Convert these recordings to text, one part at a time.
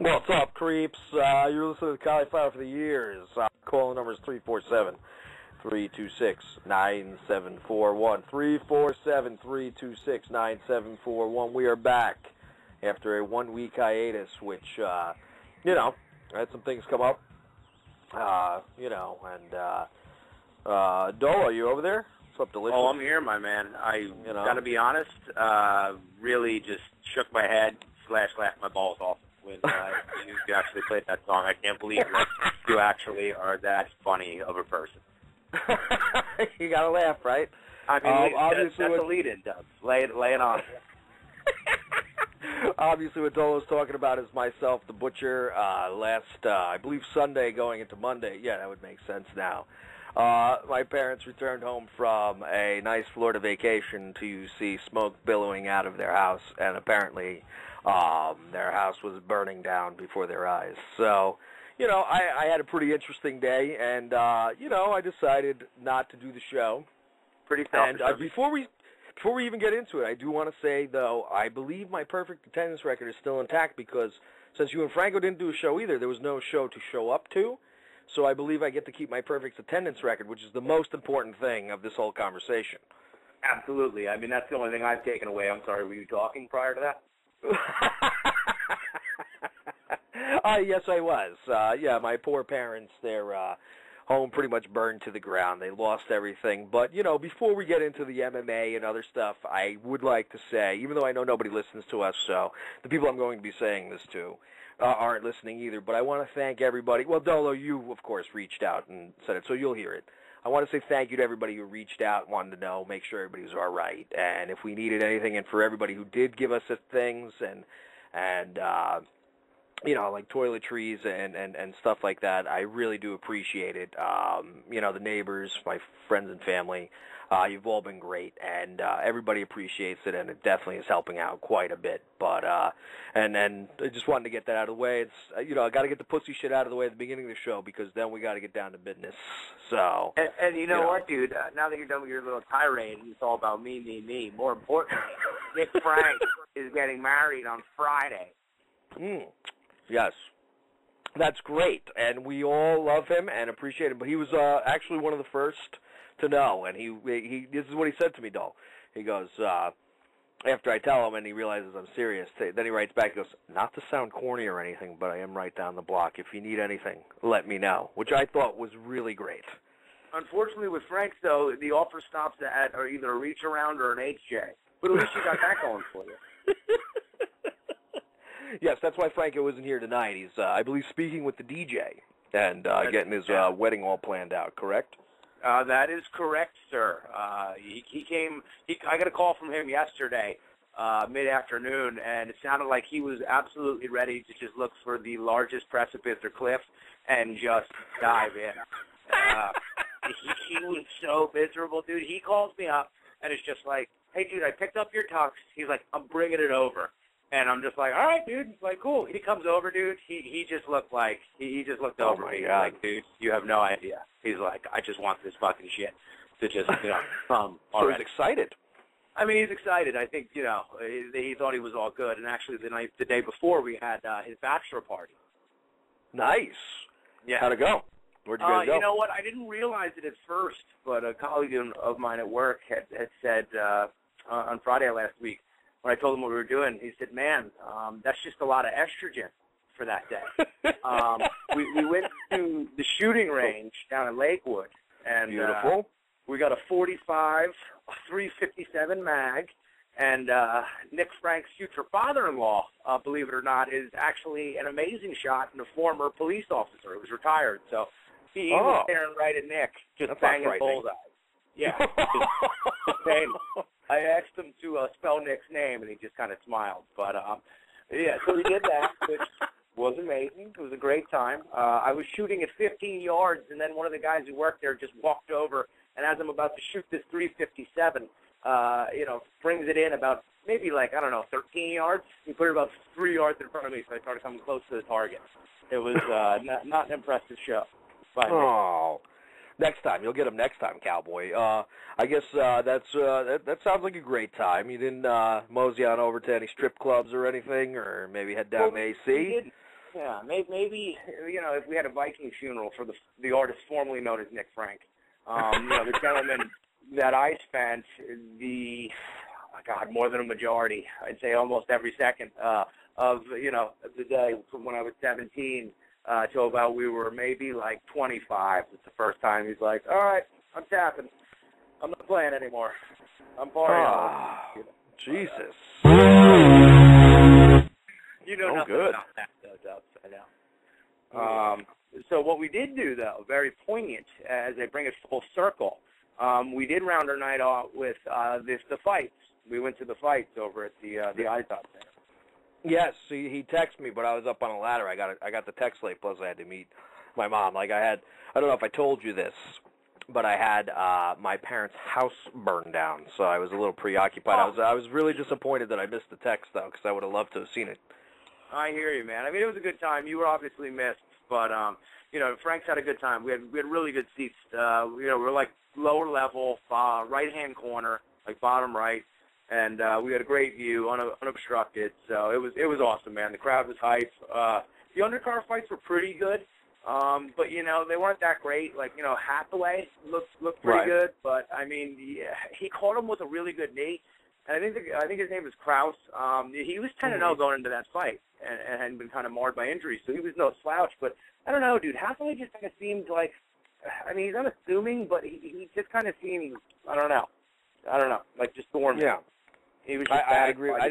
What's up, creeps? You're listening to Cauliflower for the Years. Calling number is 347-326-9741. 347-326-9741. We are back after a 1-week hiatus, which, I had some things come up. Dolan, are you over there? What's up, Delicious? Oh, I'm here, my man. I gotta be honest, really just shook my head / laughed my balls off when you actually played that song. I can't believe you actually are that funny of a person. You gotta laugh, right? I mean, obviously that's a lead-in, Doug. Lay it on. Obviously, what Dolan's talking about is myself, the Butcher, I believe Sunday going into Monday. Yeah, that would make sense now. My parents returned home from a nice Florida vacation to see smoke billowing out of their house, and apparently their house was burning down before their eyes. So, I had a pretty interesting day, and, I decided not to do the show. Pretty selfish. And before we even get into it, I do want to say, though, I believe my perfect attendance record is still intact because since you and Franco didn't do a show either, there was no show to show up to. So I believe I get to keep my perfect attendance record, which is the most important thing of this whole conversation. Absolutely. I mean, that's the only thing I've taken away. I'm sorry, were you talking prior to that? Yes, I was. My poor parents, their home pretty much burned to the ground. They lost everything. But, before we get into the MMA and other stuff, I would like to say, even though I know nobody listens to us, so the people I'm going to be saying this to aren't listening either, but I want to thank everybody. Well, Dolo, you, of course, reached out and said it, so you'll hear it. I want to say thank you to everybody who reached out, wanted to know, make sure everybody was all right, and if we needed anything, and for everybody who did give us things, and like toiletries and stuff like that, I really do appreciate it. The neighbors, my friends and family, you've all been great, and everybody appreciates it, and it definitely is helping out quite a bit. But and then I just wanted to get that out of the way. It's I got to get the pussy shit out of the way at the beginning of the show because then we got to get down to business. So and you know what, dude? Now that you're done with your little tirade, it's all about me, me, me. More importantly, Nick Frank is getting married on Friday. Yes. That's great, and we all love him and appreciate him. But he was actually one of the first to know, and he this is what he said to me, Dol. He goes, after I tell him and he realizes I'm serious, then he writes back, he goes, not to sound corny or anything, but I am right down the block. If you need anything, let me know, which I thought was really great. Unfortunately, with Frank, though, the offer stops at either a reach around or an HJ. But at least you got that going for you. Yes, that's why Franco isn't here tonight. He's, I believe, speaking with the DJ and getting his wedding all planned out, correct? That is correct, sir. He came. I got a call from him yesterday, mid-afternoon, and it sounded like he was absolutely ready to just look for the largest precipice or cliff and just dive in. He was so miserable, dude. He calls me up and it's just like, hey, dude, I picked up your tux. He's like, I'm bringing it over. And I'm just like, all right, dude. It's like, cool. He comes over, dude. He just looked like, he just looked over me. He's like, dude, you have no idea. He's like, I just want this fucking shit to just, come already. So he's excited. I mean, he's excited. I think, he thought he was all good. And actually, the day before, we had his bachelor party. Nice. Yeah. How'd it go? Where'd you guys go? You know what? I didn't realize it at first, but a colleague of mine at work had said on Friday last week, when I told him what we were doing, he said, man, that's just a lot of estrogen for that day. We went to the shooting range down in Lakewood. And, beautiful. We got a 45, 357 mag, and Nick Frank's future father-in-law, believe it or not, is actually an amazing shot and a former police officer who was retired. So he was staring right at Nick, just that's banging bullseye. Yeah. I asked him to spell Nick's name, and he just kind of smiled. But, so we did that, which was amazing. It was a great time. I was shooting at 15 yards, and then one of the guys who worked there just walked over, and as I'm about to shoot this 357, brings it in about maybe 13 yards. He put it about 3 yards in front of me, so I started coming close to the target. It was not an impressive show. Oh. Next time. You'll get him next time, cowboy. I guess that sounds like a great time. You didn't mosey on over to any strip clubs or anything, or maybe head down to AC? Yeah, maybe if we had a Viking funeral for the artist formerly known as Nick Frank, the gentleman that I spent more than a majority, I'd say almost every second of the day from when I was 17 till about we were maybe like 25. It's the first time he's like, all right, I'm tapping. I'm not playing anymore. I'm partying. Jesus. You know nothing good. about that, though, Dubs. I know. So what we did do, though, very poignant, as they bring it full circle, we did round our night off with the fights. We went to the fights over at the IZOP Center. Yes, he texted me, but I was up on a ladder. I got the text late, plus I had to meet my mom. I don't know if I told you this, but I had my parents' house burned down, so I was a little preoccupied. Oh. I was really disappointed that I missed the text, though, because I would have loved to have seen it. I hear you, man. I mean, it was a good time. You were obviously missed, but Frank's had a good time. We had really good seats. We're like lower level, right-hand corner, like bottom right, and we had a great view, unobstructed. So it was awesome, man. The crowd was hype. The undercard fights were pretty good, but they weren't that great. Like Hathaway looked pretty good, but I mean, he caught him with a really good knee. And I think his name is Kraus. He was 10-0 going into that fight and had been kind of marred by injuries, so he was no slouch. But I don't know, dude. Hathaway just kind of seemed like, I mean, he's unassuming, but he just kind of seemed, I don't know, like just dormant. Yeah. He was just I agree. I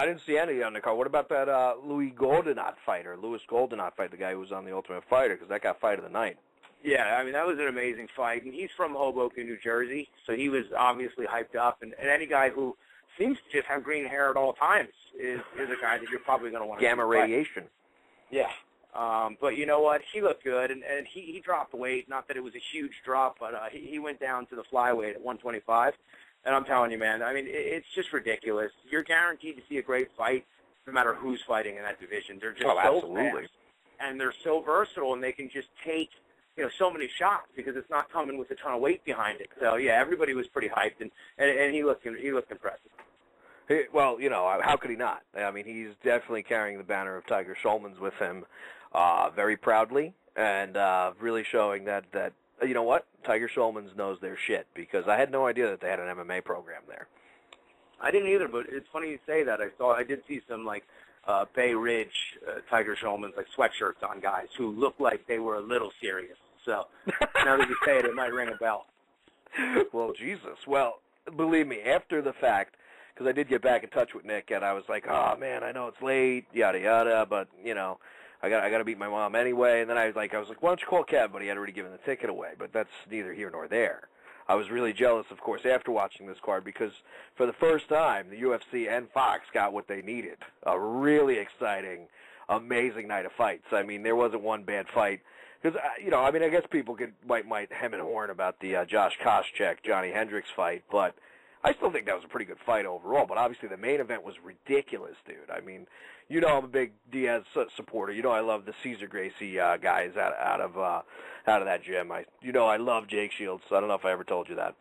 didn't see any on the card. What about that Louis Goldenot fight, the guy who was on The Ultimate Fighter, because that got fight of the night. Yeah, I mean, that was an amazing fight. And he's from Hoboken, New Jersey, so he was obviously hyped up. And any guy who seems to just have green hair at all times is a guy that you're probably going to want to Gamma radiation. Yeah. But you know what? He looked good, and he dropped weight. Not that it was a huge drop, but he went down to the flyweight at 125. And I'm telling you, man, I mean, it's just ridiculous. You're guaranteed to see a great fight no matter who's fighting in that division. They're just so fast, and they're so versatile, and they can just take so many shots because it's not coming with a ton of weight behind it. So yeah, everybody was pretty hyped, and he looked impressive. Well, how could he not? I mean, he's definitely carrying the banner of Tiger Schulman's with him very proudly, and really showing that you know what, Tiger Schulman's knows their shit, because I had no idea that they had an MMA program there. I didn't either, but it's funny you say that. I did see some Bay Ridge Tiger Schulman's sweatshirts on guys who looked like they were a little serious. So now that you say it, it might ring a bell. Well, Jesus. Well, believe me, after the fact, because I did get back in touch with Nick, and I was like, oh, man, I know it's late, yada, yada, but, I got to beat my mom anyway. And then I was like, why don't you call Kev? But he had already given the ticket away. But that's neither here nor there. I was really jealous, of course, after watching this card, because for the first time, the UFC and Fox got what they needed. A really exciting, amazing night of fights. I mean, there wasn't one bad fight. Because, I guess people might hem and horn about the Josh Koscheck, Johnny Hendricks fight, but I still think that was a pretty good fight overall. But obviously the main event was ridiculous, dude. I mean, I'm a big Diaz supporter. I love the Cesar Gracie guys out of that gym. I love Jake Shields. I don't know if I ever told you that.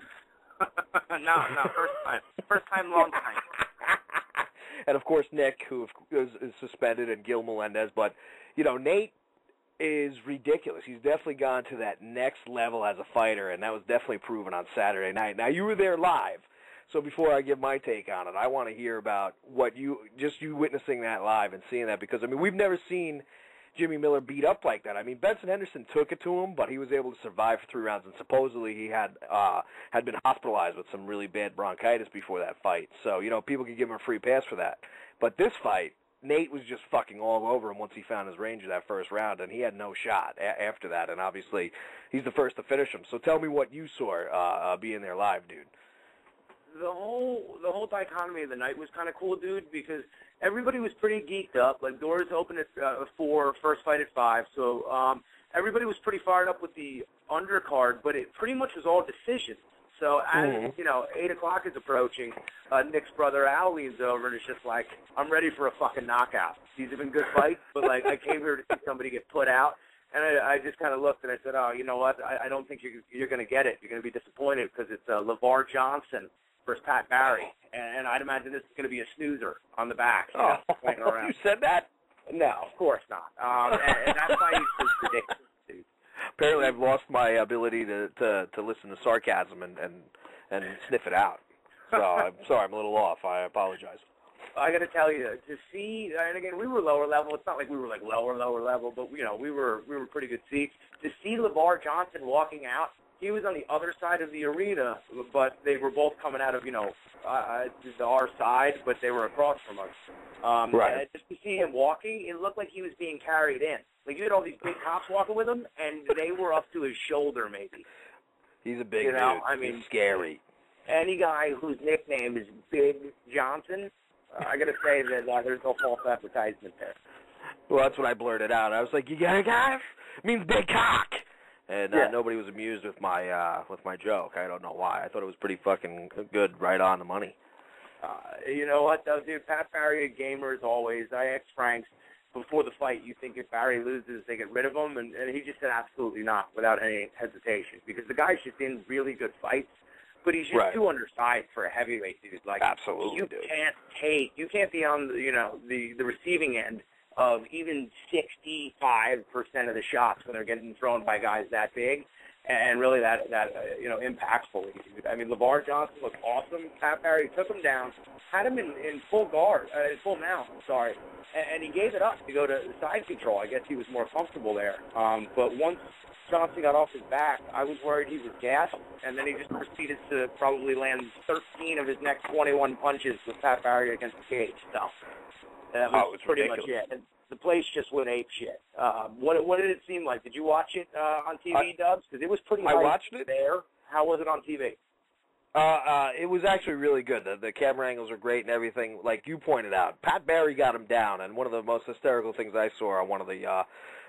No, first time, long time. And of course Nick, who is suspended, and Gil Melendez. But Nate is ridiculous. He's definitely gone to that next level as a fighter, and that was definitely proven on Saturday night. Now, you were there live, so before I give my take on it, I want to hear about what you witnessing that live and seeing that, because, I mean, we've never seen Jimmy Miller beat up like that. I mean, Benson Henderson took it to him, but he was able to survive for 3 rounds, and supposedly he had been hospitalized with some really bad bronchitis before that fight. So, people could give him a free pass for that. But this fight, Nate was just fucking all over him once he found his range of that first round, and he had no shot after that. And obviously, he's the first to finish him. So tell me what you saw being there live, dude. The whole dichotomy of the night was kind of cool, dude, because everybody was pretty geeked up. Like, doors open at 4, first fight at 5. So everybody was pretty fired up with the undercard, but it pretty much was all decisions. So as, 8 o'clock is approaching, Nick's brother Al leans over and is just like, I'm ready for a fucking knockout. These have been good fights, but, I came here to see somebody get put out. And I just kind of looked and I said, oh, you know what? I don't think you're going to get it. You're going to be disappointed because it's LeVar Johnson versus Pat Barry. And I'd imagine this is going to be a snoozer on the back. Around. You said that? No, of course not. And that's why he's so ridiculous, dude. Apparently, I've lost my ability to listen to sarcasm and sniff it out. So I'm sorry, I'm a little off. I apologize. I got to tell you, to see, and again, we were lower level. It's not like we were like lower level, but we were pretty good seats. To see LeVar Johnson walking out, he was on the other side of the arena, but they were both coming out of our side, but they were across from us. Right. And just to see him walking, it looked like he was being carried in. Like you had all these big cops walking with him, and they were up to his shoulder, maybe. He's a big dude. I mean, he's scary. Any guy whose nickname is Big Johnson, I got to say that there's no false advertisement there. Well, that's what I blurted out. I was like, "You got a guy? It means big cock." And nobody was amused with my joke. I don't know why. I thought it was pretty fucking good, right on the money. You know what, though, dude? Pat Barry, a gamer as always. I asked Franks before the fight, you think if Barry loses, they get rid of him? And he just said absolutely not, without any hesitation, because the guy's just in really good fights, but he's just too undersized for a heavyweight dude. Like, absolutely, you can't be on the receiving end of even 65% of the shots when they're getting thrown by guys that big, and really that impactfully. I mean, LeVar Johnson looked awesome. Pat Barry took him down, had him in full guard, full mount, sorry, and he gave it up to go to side control. I guess he was more comfortable there. But once Johnson got off his back, I was worried he was gassed, and then he just proceeded to probably land 13 of his next 21 punches with Pat Barry against the cage. So that was pretty ridiculous. much it. And the place just went ape shit. What did it seem like? Did you watch it on TV, Dubs? Because it was pretty. I watched it there. How was it on TV? It was actually really good. The camera angles are great and everything. Like you pointed out, Pat Barry got him down, and one of the most hysterical things I saw on one of the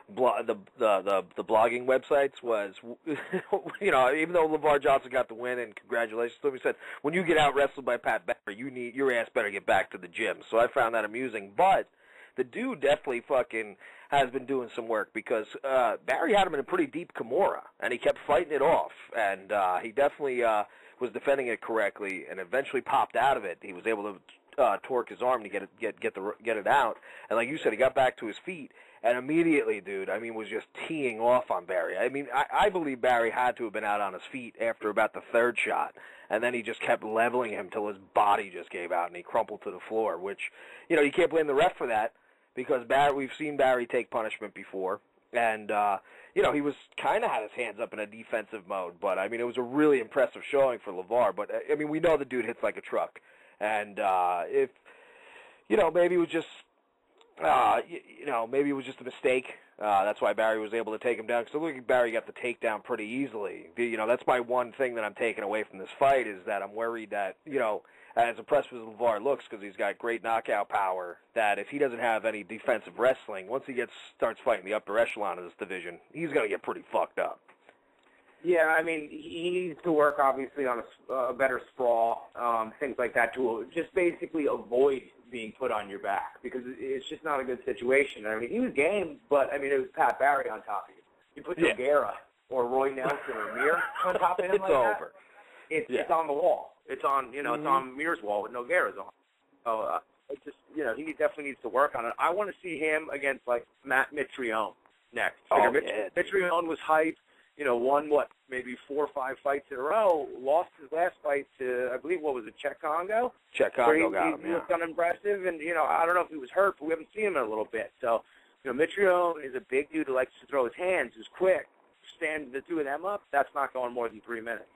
the blogging websites was, even though LeVar Johnson got the win, and congratulations to him, he said, when you get out wrestled by Pat Barry, your ass better get back to the gym. So I found that amusing. But the dude definitely fucking has been doing some work, because Barry had him in a pretty deep Kimura, and he kept fighting it off, and he definitely was defending it correctly, and eventually popped out of it. He was able to torque his arm to get it out, and like you said, he got back to his feet. And immediately, dude, was just teeing off on Barry. I believe Barry had to have been out on his feet after about the third shot, and then he just kept leveling him till his body just gave out and he crumpled to the floor, which, you can't blame the ref for that, because we've seen Barry take punishment before, and, he was kind of had his hands up in a defensive mode, but, it was a really impressive showing for LeVar, but, we know the dude hits like a truck, and if, maybe it was just, maybe it was just a mistake. That's why Barry was able to take him down. Because I look like Barry got the takedown pretty easily. That's my one thing that I'm taking away from this fight, is that I'm worried that, as impressive as LeVar looks, because he's got great knockout power, that if he doesn't have any defensive wrestling, once he starts fighting the upper echelon of this division, he's going to get pretty fucked up. Yeah, he needs to work, obviously, on a better sprawl, things like that, to just basically avoid being put on your back, because it's just not a good situation. He was game, but, it was Pat Barry on top of you. You put Nogueira or Roy Nelson or Mir on top of him like that, over. It's on the wall. It's on, it's on Mir's wall with Nogueira's on. So, it's just, he definitely needs to work on it. I want to see him against, Matt Mitrione next. Mitrione was hyped. Won, maybe 4 or 5 fights in a row, lost his last fight to, I believe, Czech Congo? Czech Congo got him, He looked unimpressive, and, I don't know if he was hurt, but we haven't seen him in a little bit. So, Mitrione is a big dude who likes to throw his hands, who's quick. Stand the two of them up, that's not going more than 3 minutes.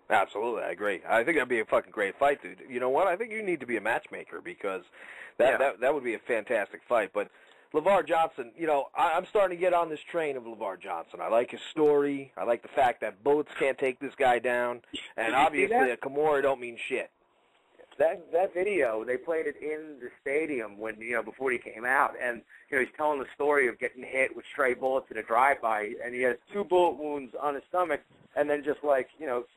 Absolutely, I agree. I think that'd be a fucking great fight, dude. You know what? I think you need to be a matchmaker, because that would be a fantastic fight, but LeVar Johnson, I'm starting to get on this train of LeVar Johnson. I like his story. I like the fact that bullets can't take this guy down. And obviously a Kimura don't mean shit. That video, they played it in the stadium when, before he came out. And, he's telling the story of getting hit with stray bullets in a drive-by. And he has 2 bullet wounds on his stomach, and then just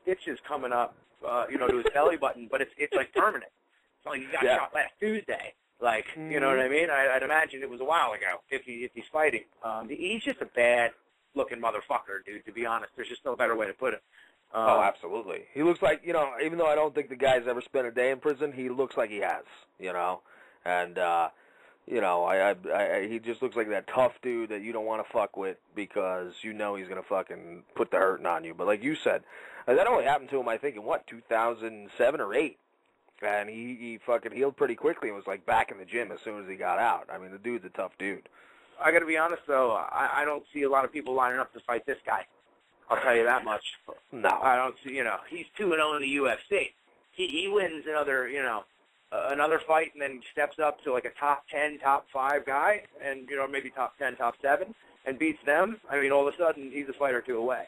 stitches coming up, to his belly button. But it's permanent. It's like he got shot last Tuesday. You know what I mean? I'd imagine it was a while ago if he's fighting. He's just a bad-looking motherfucker, dude, to be honest. There's just no better way to put it. Absolutely. He looks like, even though I don't think the guy's ever spent a day in prison, he looks like he has, And, You know, he just looks like that tough dude that you don't want to fuck with because you know he's gonna fucking put the hurting on you. But like you said, that only happened to him, I think, in 2007 or 8, and he fucking healed pretty quickly and was like back in the gym as soon as he got out. I mean, the dude's a tough dude. I got to be honest though, I don't see a lot of people lining up to fight this guy. I'll tell you that much. No, I don't see. You know, he's 2-0 in the UFC. He wins another, another fight, and then steps up to like a top 10, top 5 guy, and maybe top 10, top 7, and beats them. I mean, all of a sudden he's a fight or 2 away.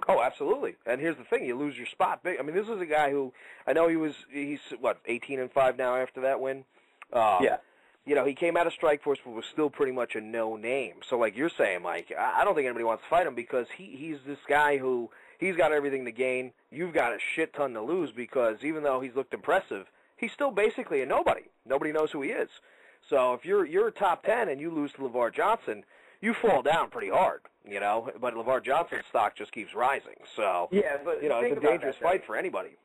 Oh, absolutely. And here's the thing: you lose your spot. I mean, this is a guy who I know he's 18-5 now after that win. Yeah. You know, he came out of Strikeforce, but was still pretty much a no name. So, like you're saying, Mike, I don't think anybody wants to fight him because he's this guy who he's got everything to gain. You've got a shit ton to lose because even though he's looked impressive, he's still basically a nobody. Nobody knows who he is. So if you're a top 10 and you lose to LeVar Johnson, you fall down pretty hard, you know. But LeVar Johnson's stock just keeps rising. So yeah, but it's a dangerous fight for anybody.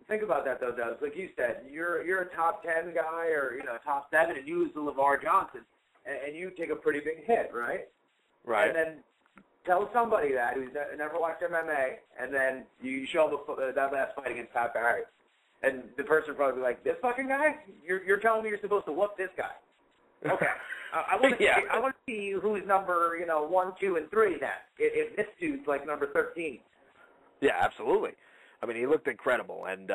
Think about that though, Doug. Like you said, you're a top 10 guy or top 7, and you lose to LeVar Johnson, and you take a pretty big hit, right? Right. And then tell somebody that who's never watched MMA, and then you show them that last fight against Pat Barry, and the person will probably be like, "This fucking guy? You're telling me you're supposed to whoop this guy?" Okay. I want to yeah. I want to see who's number 1, 2, and 3 then. If this dude's like number 13. Yeah, absolutely. I mean, he looked incredible, and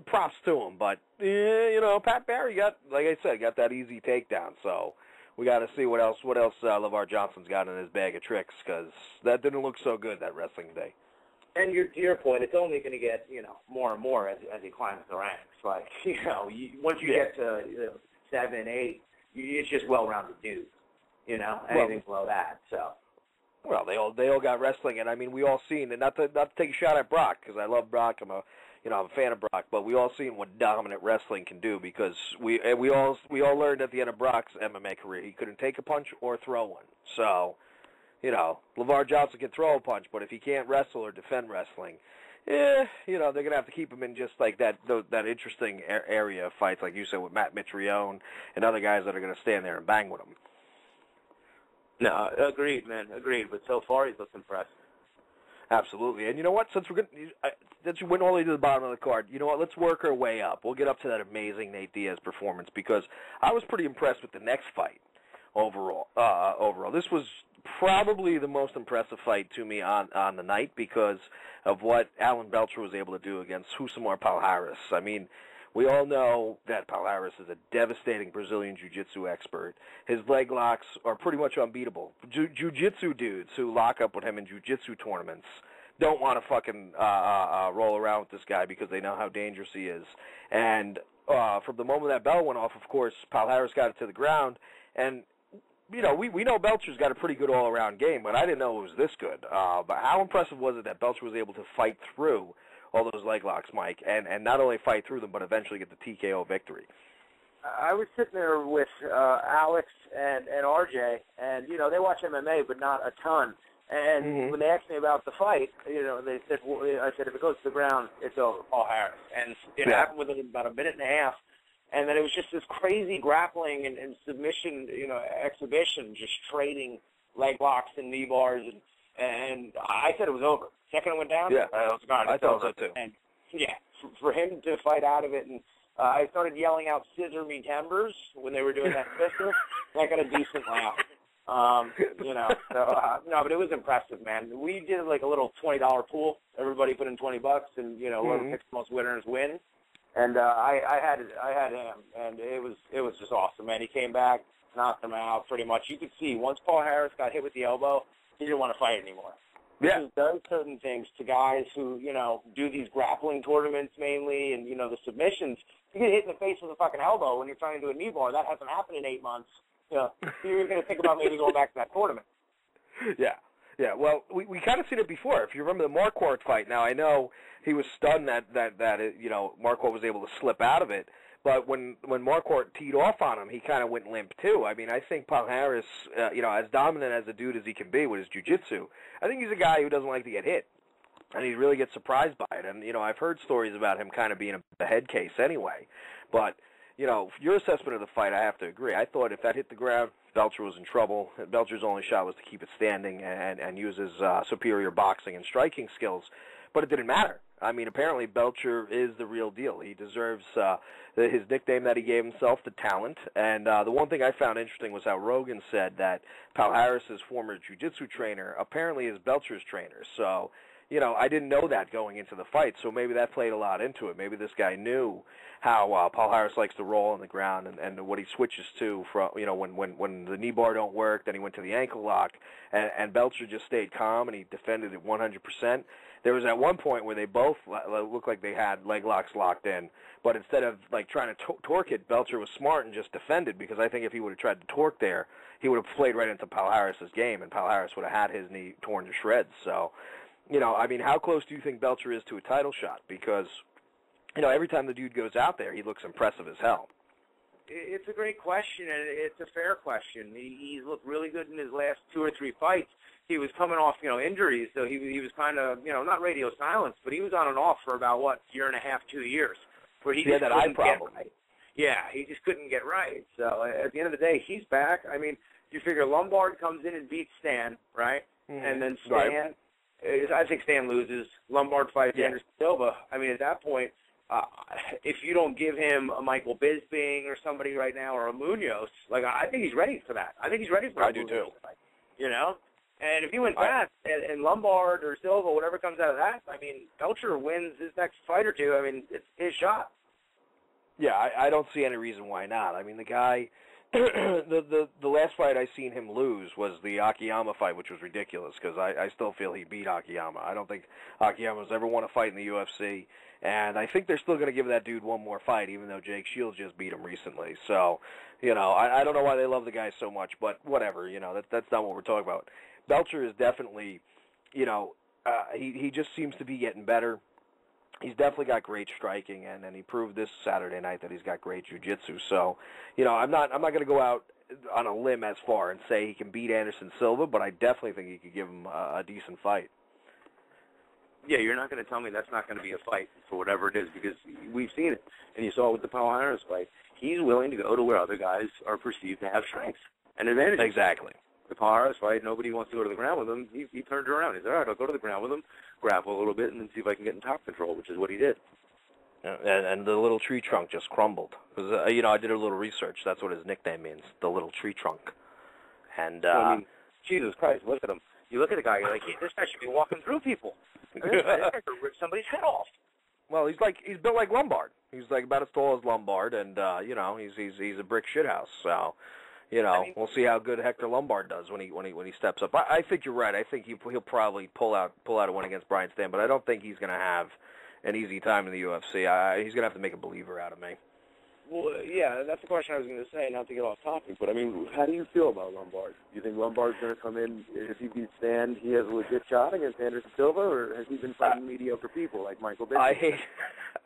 props to him. But Pat Barry got, like I said, got that easy takedown. So we got to see what else LeVar Johnson's got in his bag of tricks, because that didn't look so good that wrestling day. And to your point, it's only going to get more and more as he climbs the ranks. Like once you get to 7, 8, it's just well-rounded dudes. Anything below that. So. Well, they all got wrestling, and I mean, we all seen, and not to take a shot at Brock, because I love Brock. I'm a fan of Brock, but we all seen what dominant wrestling can do, because we all learned at the end of Brock's MMA career he couldn't take a punch or throw one. So, LeVar Johnson can throw a punch, but if he can't wrestle or defend wrestling, they're gonna have to keep him in just like that interesting area of fights, like you said, with Matt Mitrione and other guys that are gonna stand there and bang with him. No, agreed, man, agreed. But so far, he's looked impressive. Absolutely. And you know what? Since you went all the way to the bottom of the card, you know what? Let's work our way up. We'll get up to that amazing Nate Diaz performance, because I was pretty impressed with the next fight overall. This was probably the most impressive fight to me on the night because of what Alan Belcher was able to do against Rousimar Palhares. I mean, we all know that Palhares is a devastating Brazilian jiu-jitsu expert. His leg locks are pretty much unbeatable. Jiu-jitsu dudes who lock up with him in jiu-jitsu tournaments don't want to fucking roll around with this guy because they know how dangerous he is. And from the moment that bell went off, of course, Palhares got it to the ground. And, we know Belcher's got a pretty good all-around game, but I didn't know it was this good. But how impressive was it that Belcher was able to fight through all those leg locks, Mike, and not only fight through them, but eventually get the TKO victory? I was sitting there with Alex and RJ, and, they watch MMA, but not a ton. And when they asked me about the fight, they said, I said, if it goes to the ground, it's over, Palhares. And it happened within about a minute and a half. And then it was just this crazy grappling and submission, exhibition, just trading leg locks and knee bars. And I said it was over. Second it went down, yeah. I thought so too. And yeah, for him to fight out of it, and I started yelling out "Scissor me timbers" when they were doing that pistol. And I got a decent laugh. No, but it was impressive, man. We did like a little $20 pool. Everybody put in $20, and whoever picks the most winners win. And I had him, and it was just awesome, man. He came back, knocked him out pretty much. You could see once Palhares got hit with the elbow, he didn't want to fight anymore. Yeah. He does certain things to guys who, do these grappling tournaments mainly, and, the submissions. You get hit in the face with a fucking elbow when you're trying to do a knee bar. That hasn't happened in 8 months. You're going to think about maybe going back to that tournament. Yeah. Yeah, well, we kind of seen it before. If you remember the Marquardt fight, now I know he was stunned that Marquardt was able to slip out of it, but when Marquardt teed off on him, he kind of went limp too. I mean, I think Palhares, as dominant as a dude as he can be with his jiu-jitsu, I think he's a guy who doesn't like to get hit, and he really gets surprised by it. And I've heard stories about him kind of being a head case anyway, but your assessment of the fight, I have to agree. I thought if that hit the ground, Belcher was in trouble. Belcher's only shot was to keep it standing and use his superior boxing and striking skills, but it didn't matter. I mean, apparently Belcher is the real deal. He deserves his nickname that he gave himself, the Talent. And the one thing I found interesting was how Rogan said that Pal Harris's former jiu-jitsu trainer apparently is Belcher's trainer. So, I didn't know that going into the fight, so maybe that played a lot into it. Maybe this guy knew how Paul Harris likes to roll on the ground and what he switches to from, when the knee bar don't work, then he went to the ankle lock, and Belcher just stayed calm and he defended it 100%. There was at one point where they both looked like they had leg locks locked in, but instead of trying to torque it, Belcher was smart and just defended, because I think if he would have tried to torque there, he would have played right into Paul Harris's game, and Paul Harris would have had his knee torn to shreds. So, how close do you think Belcher is to a title shot? Because, every time the dude goes out there, he looks impressive as hell. It's a great question, and it's a fair question. He's looked really good in his last 2 or 3 fights. He was coming off, injuries, so he was kind of, not radio silence, but he was on and off for about, year and a half, 2 years, where he just had that eye problem. Right. Yeah, he just couldn't get right. So at the end of the day, he's back. I mean, you figure Lombard comes in and beats Stan, right? Mm-hmm. And then Stan, right. I think Stan loses. Lombard fights Anderson Silva. I mean, at that point, if you don't give him a Michael Bisping or somebody right now, or a Munoz, I think he's ready for that. I think he's ready for that. I do too. And if he went fast, and Lombard or Silva, whatever comes out of that, I mean, Belcher wins his next fight or two. I mean, it's his shot. Yeah, I don't see any reason why not. I mean, the guy, the last fight I seen him lose was the Akiyama fight, which was ridiculous, because I still feel he beat Akiyama. I don't think Akiyama's ever won a fight in the UFC, and I think they're still going to give that dude one more fight, even though Jake Shields just beat him recently. So, I don't know why they love the guy so much, but whatever, that's not what we're talking about. Belcher is definitely, he just seems to be getting better. He's definitely got great striking, and he proved this Saturday night that he's got great jiu-jitsu. So, I'm not going to go out on a limb as far and say he can beat Anderson Silva, but I definitely think he could give him a decent fight. Yeah, you're not going to tell me that's not going to be a fight for whatever it is, because we've seen it, and you saw it with the Paul Harris fight. He's willing to go to where other guys are perceived to have strengths and advantages. Exactly. The Paul Harris fight, nobody wants to go to the ground with him. He turned around. He said, all right, I'll go to the ground with him, grapple a little bit, and then see if I can get in top control, which is what he did. And the little tree trunk just crumbled. Because, I did a little research. That's what his nickname means, the little tree trunk. And, I mean, Jesus Christ, look at him. You look at the guy, you're like, hey, this guy should be walking through people. This guy could rip somebody's head off. Well, he's built like Lombard. He's about as tall as Lombard, and, he's a brick shithouse, so... we'll see how good Hector Lombard does when he steps up. I think you're right. I think he'll probably pull out a win against Brian Stan, but I don't think he's going to have an easy time in the UFC. He's going to have to make a believer out of me. Well, yeah, that's the question I was going to say, not to get off topic, but I mean, how do you feel about Lombard? Do you think Lombard's going to come in, if he beats Stan, he has a legit shot against Anderson Silva, or has he been fighting mediocre people like Michael Bisping?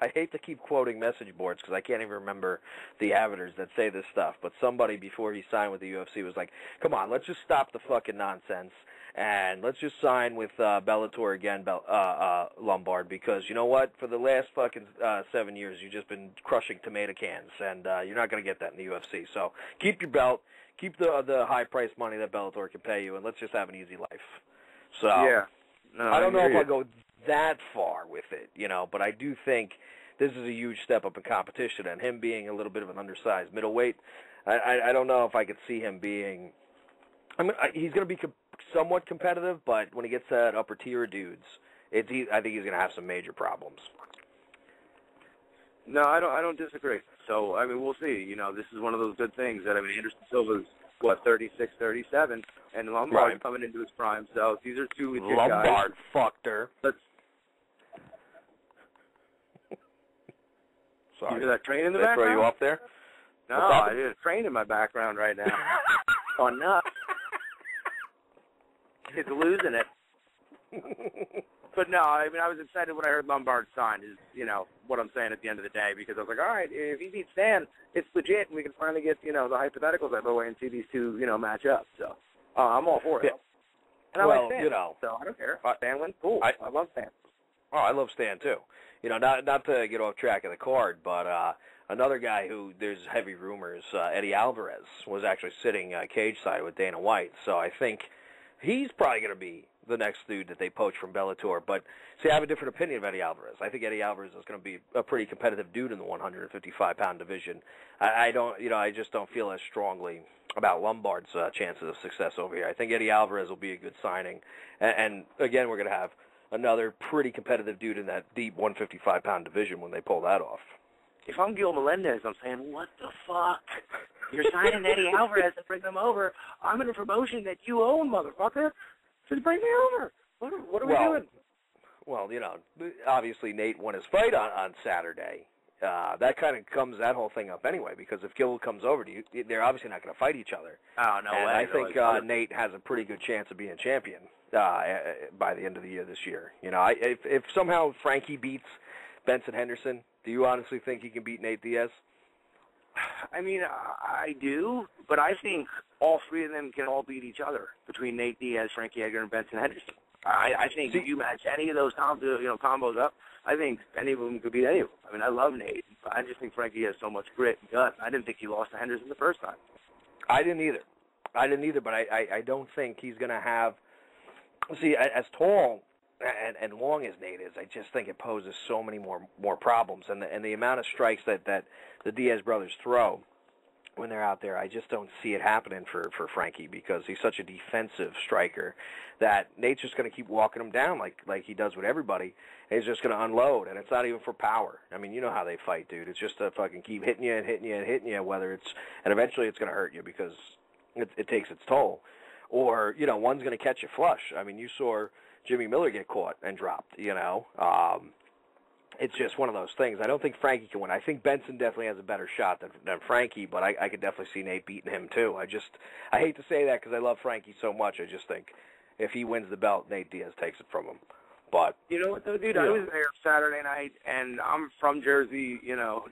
I hate to keep quoting message boards because I can't even remember the avatars that say this stuff, but somebody before he signed with the UFC was like, come on, let's just stop the fucking nonsense, and let's just sign with Bellator again, Lombard, because you know what? For the last fucking 7 years, you've just been crushing tomato cans, and you're not going to get that in the UFC. So keep your belt, keep the high-priced money that Bellator can pay you, and let's just have an easy life. So yeah. No, I don't know if I'll go that far with it, but I do think this is a huge step up in competition, and him being a little bit of an undersized middleweight, I don't know if I could see him being... he's going to be somewhat competitive, but when he gets to that upper tier dudes, I think he's going to have some major problems. No, I don't disagree. So, I mean, we'll see. This is one of those good things that, Anderson Silva's, 36, 37, and Lombard's coming into his prime. So these are two legit guys. Lombard fucked her. Sorry. You hear that train in the background? background? Throw you off there? No, I hear a train in my background right now. Oh, no. It's losing it. But no, I was excited when I heard Lombard sign, is, what I'm saying at the end of the day, because I was like, all right, if he beats Stan, it's legit, and we can finally get, the hypotheticals out of the way and see these two, match up. So, I'm all for it. Yeah. And I like Stan, so I don't care. Stan wins, cool. I love Stan. Oh, I love Stan too. You know, not to get off track of the card, but another guy who there's heavy rumors, Eddie Alvarez, was actually sitting cage side with Dana White. So I think he's probably going to be the next dude that they poach from Bellator. But see, I have a different opinion of Eddie Alvarez. I think Eddie Alvarez is going to be a pretty competitive dude in the 155-pound division. I don't, you know, I just don't feel as strongly about Lombard's chances of success over here. I think Eddie Alvarez will be a good signing, and again, we're going to have another pretty competitive dude in that deep 155-pound division when they pull that off. If I'm Gil Melendez, I'm saying, what the fuck? You're signing Eddie Alvarez to bring them over. I'm in a promotion that you own, motherfucker. Just bring me over. What are we doing? Well, you know, obviously Nate won his fight on Saturday. That kind of comes that whole thing up anyway, because if Gil comes over to you, they're obviously not going to fight each other. Oh, no and way. I think Nate has a pretty good chance of being champion by the end of the year this year. You know, if somehow Frankie beats Benson Henderson, do you honestly think he can beat Nate Diaz? I mean, I do, but I think all three of them can all beat each other between Nate Diaz, Frankie Edgar, and Benson Henderson. I think if you match any of those combos up, I think any of them could beat any of them. I mean, I love Nate, but I just think Frankie has so much grit and gut. I didn't think he lost to Henderson the first time. I didn't either, but I don't think he's going to have – see, as tall and long as Nate is, I just think it poses so many more problems. And the amount of strikes that the Diaz brothers throw when they're out there, I just don't see it happening for Frankie, because he's such a defensive striker that Nate's just going to keep walking him down like he does with everybody, and he's just going to unload, and it's not even for power. I mean, you know how they fight, dude. It's just to fucking keep hitting you and hitting you and hitting you, and eventually it's going to hurt you because it takes its toll. Or, you know, one's going to catch you flush. I mean, you saw Jimmy Miller get caught and dropped, you know. It's just one of those things. I don't think Frankie can win. I think Benson definitely has a better shot than Frankie, but I could definitely see Nate beating him too. I hate to say that because I love Frankie so much. I just think if he wins the belt, Nate Diaz takes it from him. But you know what, though, dude? I was there Saturday night, and I'm from Jersey, you know,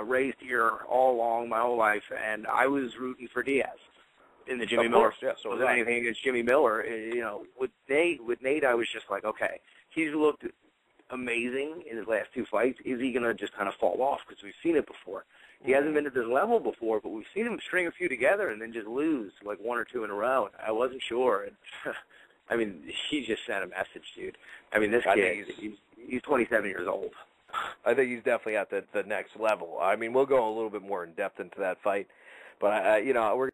raised here all along my whole life, and I was rooting for Diaz in the Jimmy Miller. Yeah, so was anything against Jimmy Miller. You know, with Nate, I was just like, okay, he's looked amazing in his last two fights. Is he going to just kind of fall off? Because we've seen it before. He hasn't been at this level before, but we've seen him string a few together and then just lose like one or two in a row. I wasn't sure. And, I mean, he just sent a message, dude. I mean, this kid, he's 27 years old. I think he's definitely at the next level. I mean, we'll go a little bit more in depth into that fight, but you know, we're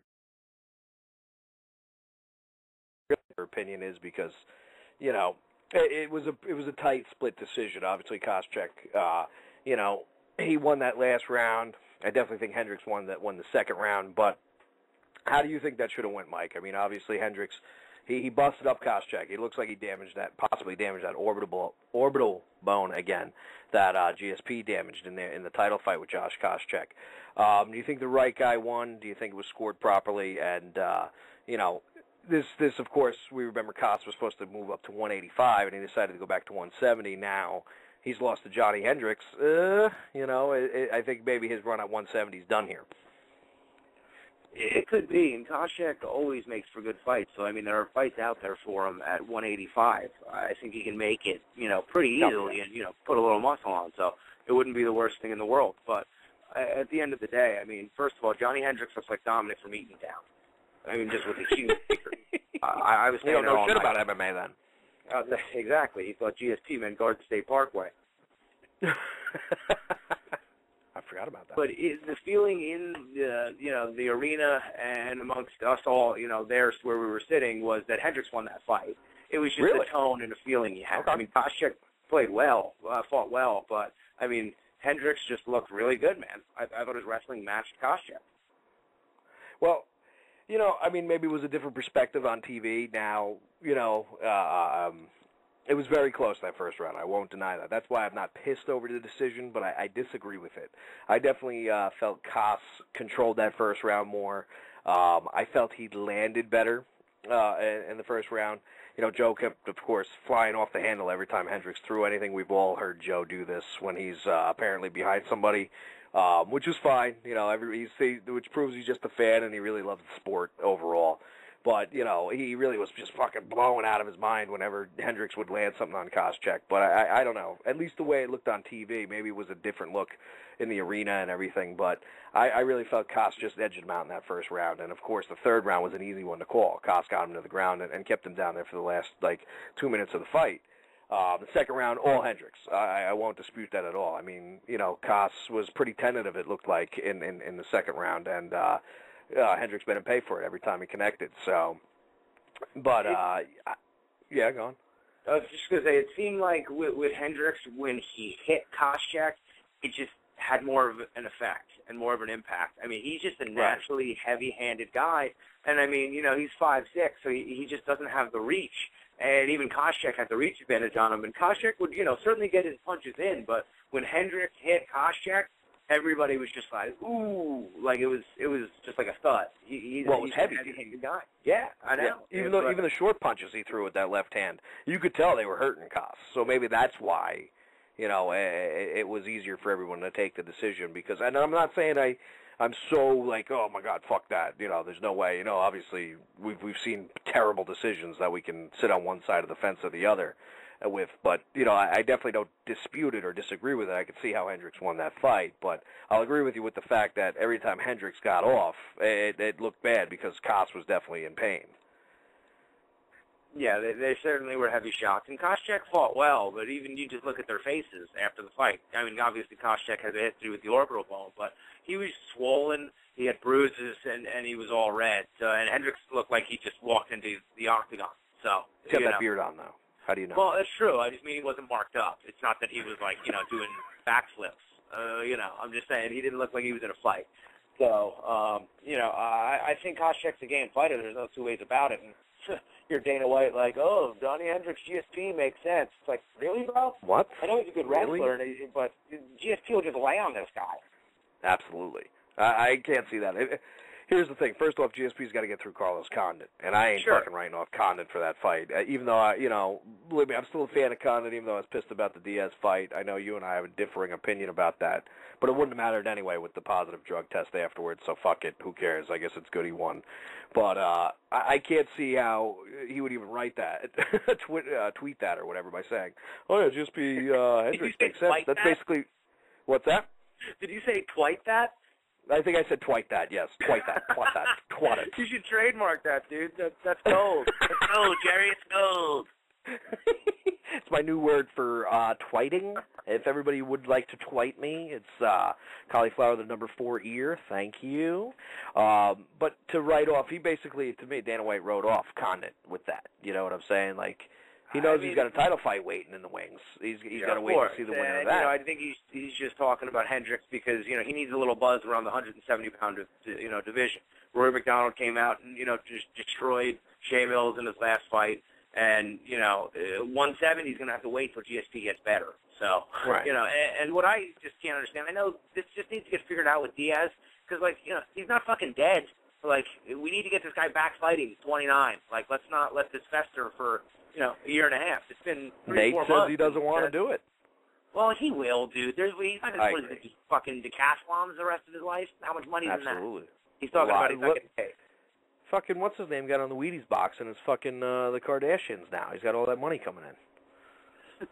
your opinion is because, you know, it was a tight split decision. Obviously, Koscheck, you know, he won that last round. I definitely think Hendricks won the second round. But how do you think that should have went, Mike? I mean, obviously Hendricks, he busted up Koscheck. It looks like he possibly damaged that orbital bone again that GSP damaged in the title fight with Josh Koscheck. Do you think the right guy won? Do you think it was scored properly? And you know, this of course, we remember Koss was supposed to move up to 185, and he decided to go back to 170. Now he's lost to Johnny Hendricks. You know, I think maybe his run at 170 is done here. It could be, and Koscheck always makes for good fights. So, I mean, there are fights out there for him at 185. I think he can make it, you know, pretty easily and, you know, put a little muscle on. So it wouldn't be the worst thing in the world. But at the end of the day, I mean, first of all, Johnny Hendricks looks like Dominic from Eatontown. I mean, just with a huge figure. I was saying, you don't know shit about MMA then. Exactly. He thought GSP meant Garden State Parkway. I forgot about that. But the feeling in the arena and amongst us all, you know, there where we were sitting, was that Hendricks won that fight. It was just the tone and the feeling he had. Okay. I mean, Koscheck played well, fought well, but I mean, Hendricks just looked really good, man. I thought his wrestling matched Koscheck. Well, you know, I mean, maybe it was a different perspective on TV. Now, you know, it was very close that first round. I won't deny that. That's why I'm not pissed over the decision, but I disagree with it. I definitely felt Koss controlled that first round more. I felt he landed better in the first round. You know, Joe kept, of course, flying off the handle every time Hendricks threw anything. We've all heard Joe do this when he's apparently behind somebody, which is fine. You know, which proves he's just a fan and he really loves the sport overall. But but, he really was just fucking blowing out of his mind whenever Hendricks would land something on Koscheck. But I don't know. At least the way it looked on TV, maybe it was a different look in the arena and everything. But I really felt Koss just edged him out in that first round. And, of course, the third round was an easy one to call. Koss got him to the ground and kept him down there for the last, 2 minutes of the fight. The second round, all Hendricks. I won't dispute that at all. I mean, Koss was pretty tentative, it looked like, in the second round, and Hendricks made him pay for it every time he connected. So, but, yeah, go on. I was just going to say, it seemed like with Hendricks, when he hit Koscheck, it just had more of an effect and more of an impact. I mean, he's just a naturally heavy-handed guy, and, I mean, he's 5'6", so he just doesn't have the reach. And even Koscheck had the reach advantage on him. And Koscheck would, certainly get his punches in. But when Hendricks hit Koscheck, everybody was just like, ooh, like it was just like a thud. He's heavy. A heavy guy. Yeah, I know. Yeah. Even the short punches he threw with that left hand, you could tell they were hurting Koss. So maybe that's why, it was easier for everyone to take the decision. Because, and I'm not saying I'm so like, oh my God, fuck that. There's no way. Obviously we've seen terrible decisions that we can sit on one side of the fence or the other with. But I definitely don't dispute it or disagree with it. I can see how Hendricks won that fight, but I'll agree with you with the fact that every time Hendricks got off, it looked bad because Koss was definitely in pain. Yeah, they certainly were heavy shots. And Koscheck fought well, but even you just look at their faces after the fight. I mean, obviously Koscheck had a history with the orbital bone, but he was swollen, he had bruises, and he was all red. And Hendricks looked like he just walked into the octagon. So, he's got that beard on, though. How do you know? Well, that's true. I just mean he wasn't marked up. It's not that he was, like, doing backflips. I'm just saying he didn't look like he was in a fight. So, I think Koscheck's a game fighter. There's no two ways about it. And you're Dana White like, oh, Donnie Hendricks, GSP makes sense. It's like, really, bro? What? I know he's a good wrestler, but GSP will just lay on this guy. Absolutely. I can't see that. Here's the thing. First off, GSP's got to get through Carlos Condit, and I ain't fucking writing off Condit for that fight. Even though, believe me, I'm still a fan of Condit, even though I was pissed about the Diaz fight. I know you and I have a differing opinion about that, but it wouldn't have mattered anyway with the positive drug test afterwards, so fuck it. Who cares? I guess it's good he won. But I can't see how he would even write that, tweet that or whatever by saying, oh, yeah, GSP Hendricks makes sense. That's basically, what's that? Did you say twite that? I think I said twite that, yes. Twite that. Twat it. You should trademark that, dude. That's gold. It's gold, Jerry. It's gold. It's my new word for twiting. If everybody would like to twite me, it's Cauliflower, the number 4 ear. Thank you. But to write off, he basically, to me, Dana White wrote off Condit with that. You know what I'm saying? Like, he knows he's got a title fight waiting in the wings. He's got to wait to see the winner of that. I think he's just talking about Hendricks because he needs a little buzz around the 170-pound division. Rory McDonald came out and just destroyed Shea Mills in his last fight, and 170 he's going to have to wait till GSP gets better. So and what I just can't understand, I know this just needs to get figured out with Diaz because he's not fucking dead. Like, we need to get this guy back fighting. He's 29. Like, let's not let this fester for a year and a half. It's been 3-4 Nate months. says he doesn't want to do it. Well, he will, dude. He's not going to do fucking decathlons the rest of his life. How much money is in that? Absolutely. He's talking about he's not getting paid. Fucking, what's his name, got on the Wheaties box and it's fucking the Kardashians now. He's got all that money coming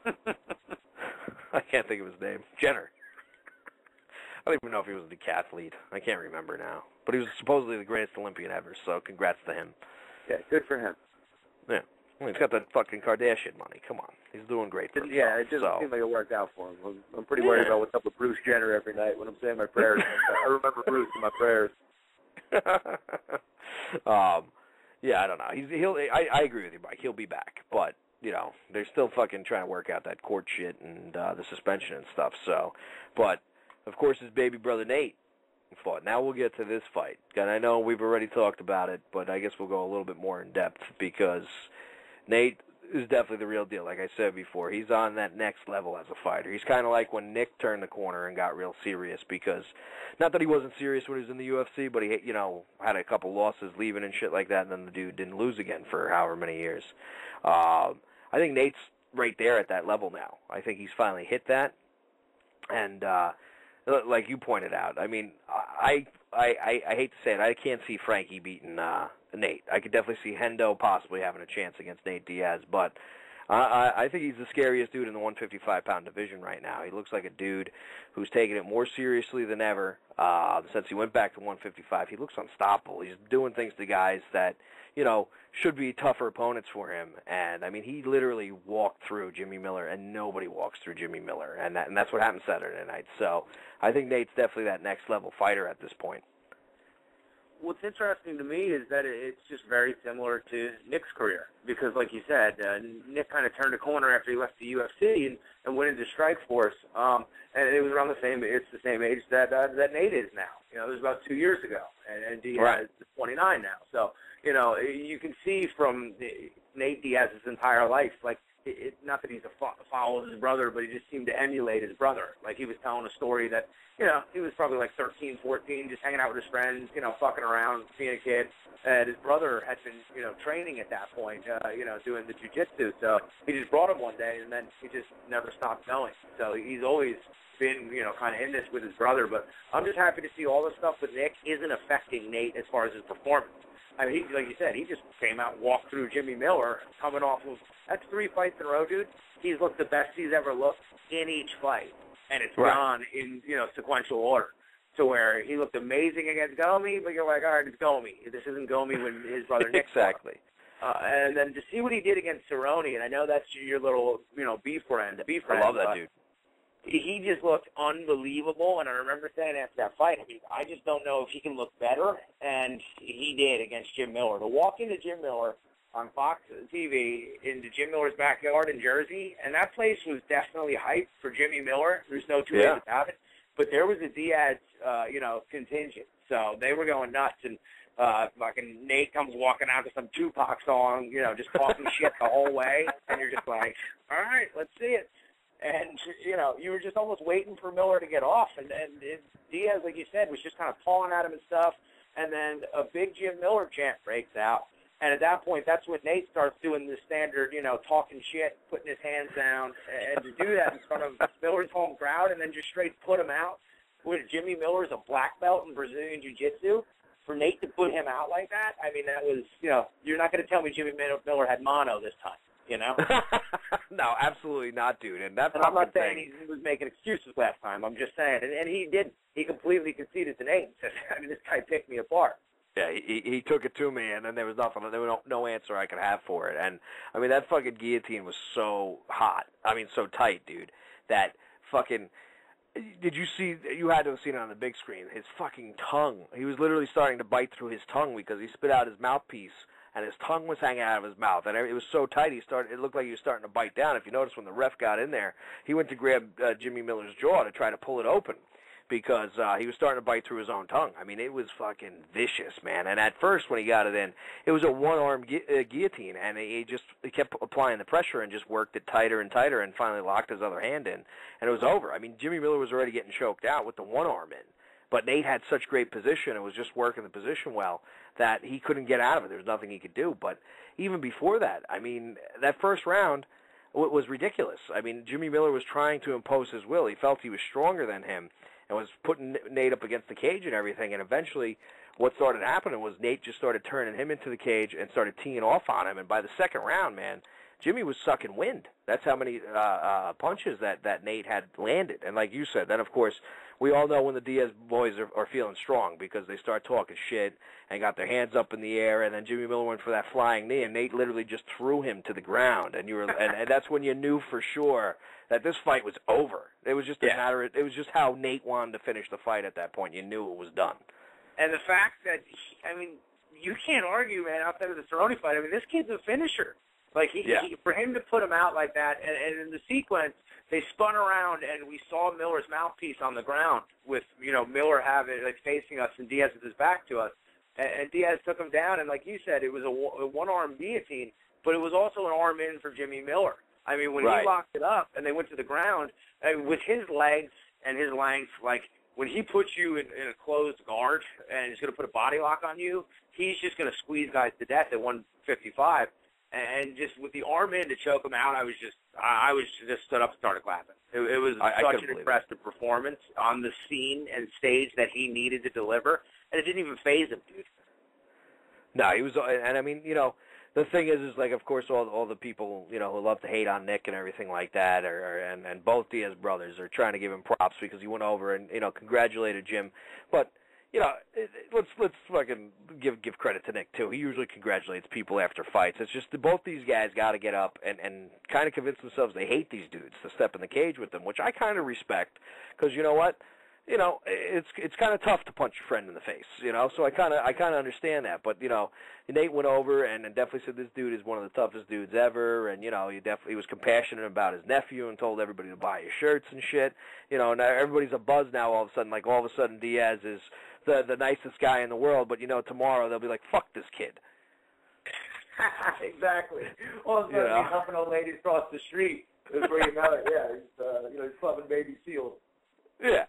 in. I can't think of his name. Jenner. I don't even know if he was a decathlete. I can't remember now. But he was supposedly the greatest Olympian ever, so congrats to him. Yeah, good for him. Yeah. Well, he's got that fucking Kardashian money. Come on. He's doing great for himself. Yeah, it doesn't seem like it worked out for him. I'm pretty worried about what's up with Bruce Jenner every night when I'm saying my prayers. I remember Bruce in my prayers. Yeah, I don't know. I agree with you, Mike. He'll be back. But, they're still fucking trying to work out that court shit and the suspension and stuff. So, but, of course, his baby brother Nate fought. Now we'll get to this fight. And I know we've already talked about it, but I guess we'll go a little bit more in depth because Nate is definitely the real deal. Like I said before, he's on that next level as a fighter. He's kind of like when Nick turned the corner and got real serious because, not that he wasn't serious when he was in the UFC, but he, had a couple losses leaving and shit like that, and then the dude didn't lose again for however many years. I think Nate's right there at that level now. I think he's finally hit that. And, like you pointed out, I mean, I hate to say it, I can't see Frankie beating Nate. I could definitely see Hendo possibly having a chance against Nate Diaz, but I think he's the scariest dude in the 155-pound division right now. He looks like a dude who's taking it more seriously than ever since he went back to 155. He looks unstoppable. He's doing things to guys that, should be tougher opponents for him. And, I mean, he literally walked through Jimmy Miller, and nobody walks through Jimmy Miller. And that's what happened Saturday night. So I think Nate's definitely that next-level fighter at this point. What's interesting to me is that it's just very similar to Nick's career because, like you said, Nick kind of turned a corner after he left the UFC and went into Strikeforce, and it was around the same age that Nate is now. It was about 2 years ago, and Diaz is 29 now. So you can see from Nate Diaz's entire life, like. Not that he's a follower of his brother, but he just seemed to emulate his brother. Like he was telling a story that, he was probably like 13, 14, just hanging out with his friends, fucking around, being a kid. And his brother had been, training at that point, doing the jiu-jitsu. So he just brought him one day, and then he just never stopped going. So he's always been, kind of in this with his brother. But I'm just happy to see all the stuff with Nick isn't affecting Nate as far as his performance. I mean, like you said, he just came out and walked through Jimmy Miller coming off of, that's 3 fights in a row, dude. He's looked the best he's ever looked in each fight. And it's gone in, sequential order. To where he looked amazing against Gomi, but you're like, all right, it's Gomi. This isn't Gomi when his brother Nick Exactly. And then to see what he did against Cerrone, and I know that's your little, beef friend. I love that dude. He just looked unbelievable, and I remember saying after that fight, I just don't know if he can look better, and he did against Jim Miller. To walk into Jim Miller on Fox TV into Jim Miller's backyard in Jersey, and that place was definitely hyped for Jimmy Miller. There's no two ways about it. But there was a Diaz, contingent, so they were going nuts, and fucking Nate comes walking out to some Tupac song, just talking shit the whole way, and you're just like, all right, let's see it. And, you were just almost waiting for Miller to get off. And Diaz, like you said, was just kind of pawing at him and stuff. And then a big Jim Miller chant breaks out. And at that point, that's when Nate starts doing the standard, talking shit, putting his hands down. And to do that in front of Miller's home crowd and then just straight put him out, when Jimmy Miller's a black belt in Brazilian Jiu-Jitsu, for Nate to put him out like that, I mean, that was, you're not going to tell me Jimmy Miller had mono this time. No, absolutely not, dude. And I'm not saying he was making excuses last time. I'm just saying, and he didn't. He completely conceded to Nate and said, this guy picked me apart. Yeah, he took it to me, and then there was nothing. There was no answer I could have for it. And, I mean, that fucking guillotine was so hot. I mean, so tight, dude, that fucking... Did you see, you had to have seen it on the big screen, his fucking tongue. He was literally starting to bite through his tongue because he spit out his mouthpiece, and his tongue was hanging out of his mouth, and it was so tight it looked like he was starting to bite down. If you notice when the ref got in there, he went to grab Jimmy Miller's jaw to try to pull it open because he was starting to bite through his own tongue. I mean, it was fucking vicious, man. And at first, when he got it in, it was a one-arm guillotine, and he kept applying the pressure and just worked it tighter and tighter and finally locked his other hand in, and it was over. I mean, Jimmy Miller was already getting choked out with the one arm in. But Nate had such great position and was just working the position well that he couldn't get out of it. There was nothing he could do. But even before that, I mean, that first round was ridiculous. I mean, Jimmy Miller was trying to impose his will. He felt he was stronger than him and was putting Nate up against the cage and everything. And eventually what started happening was Nate just started turning him into the cage and started teeing off on him. And by the second round, man, Jimmy was sucking wind. That's how many punches that Nate had landed. And like you said, then, of course, we all know when the Diaz boys are feeling strong because they start talking shit and got their hands up in the air, and then Jimmy Miller went for that flying knee, and Nate literally just threw him to the ground. And and that's when you knew for sure that this fight was over. It was just a matter of, it was just how Nate wanted to finish the fight at that point. You knew it was done. And the fact that, I mean, you can't argue, man, outside of the Cerrone fight. I mean, this kid's a finisher. Like, for him to put him out like that, and in the sequence, they spun around, and we saw Miller's mouthpiece on the ground with, Miller facing us and Diaz with his back to us. And Diaz took him down, and like you said, it was a one-arm guillotine, but it was also an arm in for Jimmy Miller. I mean, when he locked it up and they went to the ground, with his legs and his length, like, when he puts you in a closed guard and he's going to put a body lock on you, he's just going to squeeze guys to death at 155. And just with the arm in to choke him out, I was just stood up and started clapping. It was such an impressive performance on the scene and stage that he needed to deliver, and it didn't even faze him, dude. No, he was, and I mean, the thing is like, of course, all the people, who love to hate on Nick and everything like that, and both Diaz brothers are trying to give him props because he went over and congratulated Jim, but let's fucking give credit to Nick too. He usually congratulates people after fights. It's just that both these guys got to get up and kind of convince themselves they hate these dudes to step in the cage with them, which I kind of respect because you know what. It's kind of tough to punch your friend in the face, So I kind of understand that, but Nate went over and definitely said this dude is one of the toughest dudes ever, and he was compassionate about his nephew and told everybody to buy his shirts and shit, Now everybody's a buzz now all of a sudden, like all of a sudden Diaz is the nicest guy in the world, but tomorrow they'll be like, fuck this kid. Exactly. All of a sudden he's helping old ladies across the street. Is where you know it. Yeah, he's clubbing baby seals. Yeah.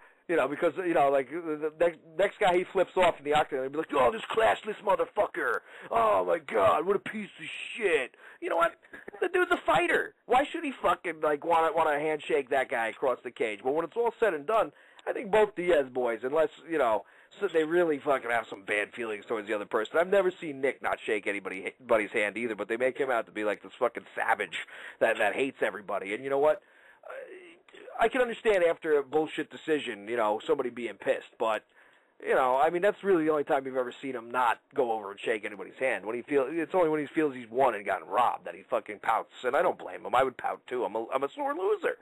Because, like, the next guy he flips off in the octagon, he'll be like, oh, this classless motherfucker. Oh, my God, what a piece of shit. You know what? The dude's a fighter. Why should he fucking, like, want to handshake that guy across the cage? But when it's all said and done, I think both Diaz boys, unless, so they really fucking have some bad feelings towards the other person. I've never seen Nick not shake anybody's hand either, but they make him out to be like this fucking savage that hates everybody. And you know what? I can understand after a bullshit decision, somebody being pissed, but, I mean, that's really the only time you've ever seen him not go over and shake anybody's hand. It's only when he feels he's won and gotten robbed that he fucking pouts, and I don't blame him. I would pout too. I'm a sore loser.